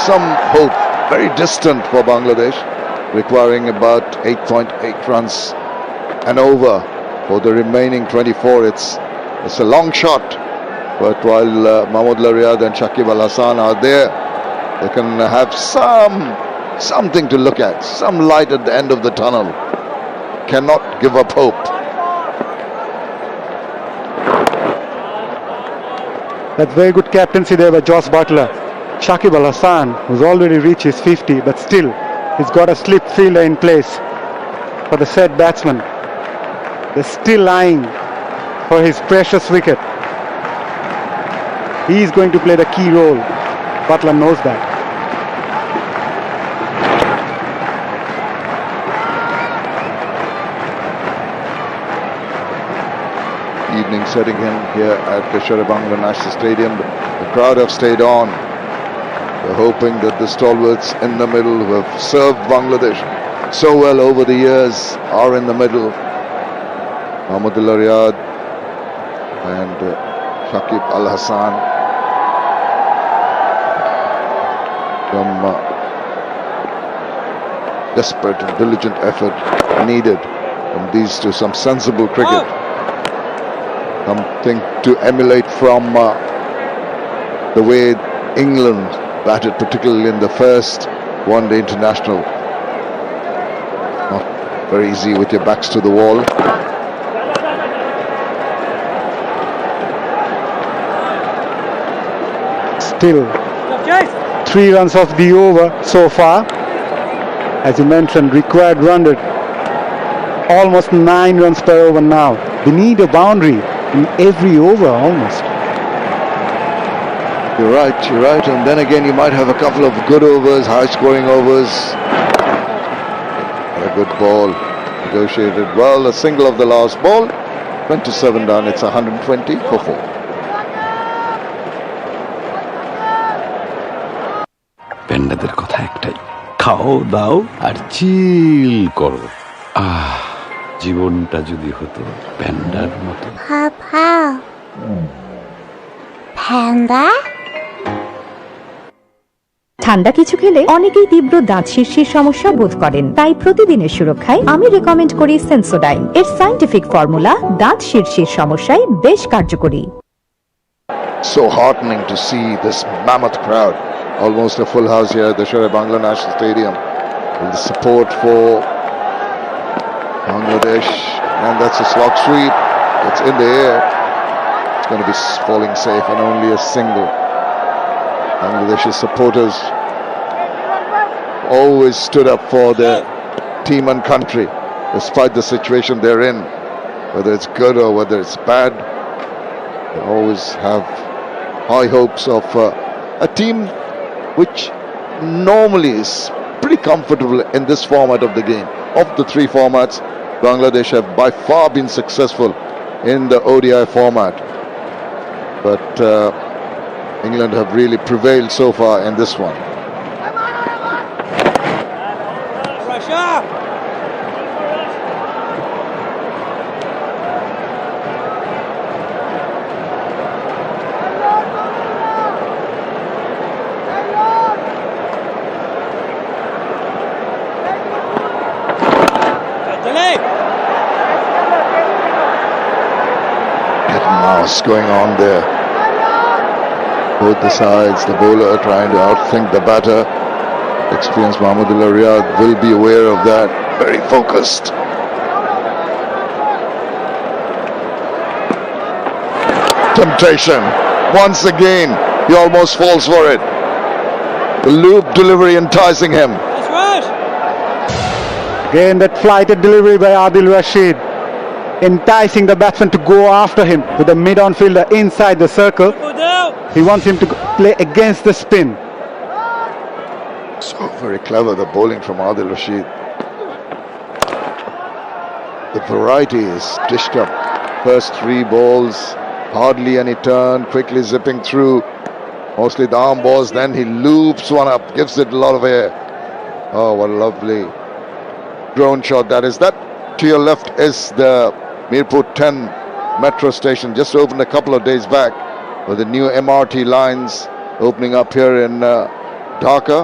some hope. Very distant for Bangladesh, requiring about 8.8 runs and over for the remaining 24. It's a long shot, but while Mahmudullah Riyad and Shakib Al Hasan are there, they can have something to look at, some light at the end of the tunnel. Cannot give up hope. That's very good captaincy there by Joss Butler. Shakib Al Hasan, who's already reached his 50, but still he's got a slip fielder in place for the said batsman. They're still eyeing for his precious wicket. He's going to play the key role. Butler knows that. Evening setting in here at the Sharabangla National Stadium. The crowd have stayed on. They're hoping that the stalwarts in the middle who have served Bangladesh so well over the years are in the middle. Mahmudullah Riyad and Shakib Al Hasan. Some desperate and diligent effort needed from these two, some sensible cricket. Something to emulate from the way England batted, particularly in the first one-day international. Not very easy with your backs to the wall. Still 3 runs off the over so far. As you mentioned, required run rate almost 9 runs per over now. They need a boundary in every over almost. You're right. And then again, you might have a couple of good overs, high-scoring overs. A good ball, negotiated well. A single of the last ball. 27 done. It's 120 for 4. পেন্ডাদের কথা একটাই, খাও দাও আর চিল করো। জীবনটা যদি হতো প্যান্ডার মতো। ঠান্ডা কিছু খেলে অনেকেই তীব্র দাঁত শিরশির সমস্যা বোধ করেন, তাই প্রতিদিনের সুরক্ষায় আমি রেকমেন্ড করি সেন্সোডাইন। এর সায়েন্টিফিক ফর্মুলা দাঁত শিরশির সমস্যায় বেশ কার্যকরী। So heartening to see this mammoth crowd. Almost a full house here at the Sher Bangla National Stadium. With the support for Bangladesh. And that's a slog sweep. It's in the air. It's going to be falling safe and only a single. Bangladesh's supporters always stood up for their team and country, despite the situation they're in. Whether it's good or whether it's bad, they always have high hopes of a team which normally is pretty comfortable in this format of the game. Of the 3 formats, Bangladesh have by far been successful in the ODI format. But England have really prevailed so far in this one. Going on there. Both the sides, the bowler trying to outthink the batter. Experienced Mahmudullah Riyad will be aware of that. Very focused. Temptation. Once again, he almost falls for it. The loop delivery enticing him. Again, that flighted delivery by Adil Rashid, enticing the batsman to go after him with the mid-on fielder inside the circle. He wants him to play against the spin. So very clever, the bowling from Adil Rashid. The variety is dished up. First 3 balls, hardly any turn, quickly zipping through. Mostly the arm balls, then he loops one up, gives it a lot of air. Oh, what a lovely drone shot that is. That to your left is the Mirpur 10 metro station, just opened a couple of days back, with the new MRT lines opening up here in Dhaka.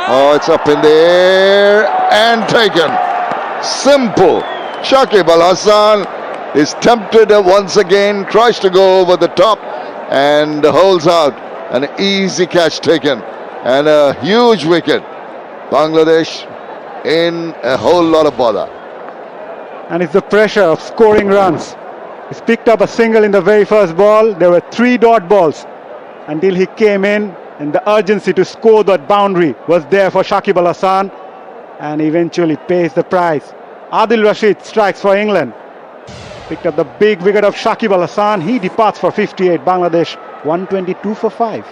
Oh, it's up in the air and taken. Simple. Shakib Al Hasan is tempted once again, tries to go over the top and holds out. An easy catch taken and a huge wicket. Bangladesh in a whole lot of bother. And it's the pressure of scoring runs. He's picked up a single in the very first ball. There were 3 dot balls until he came in, and the urgency to score that boundary was there for Shakib Al Hasan, and eventually pays the price. Adil Rashid strikes for England. Picked up the big wicket of Shakib Al Hasan. He departs for 58. Bangladesh 122 for 5.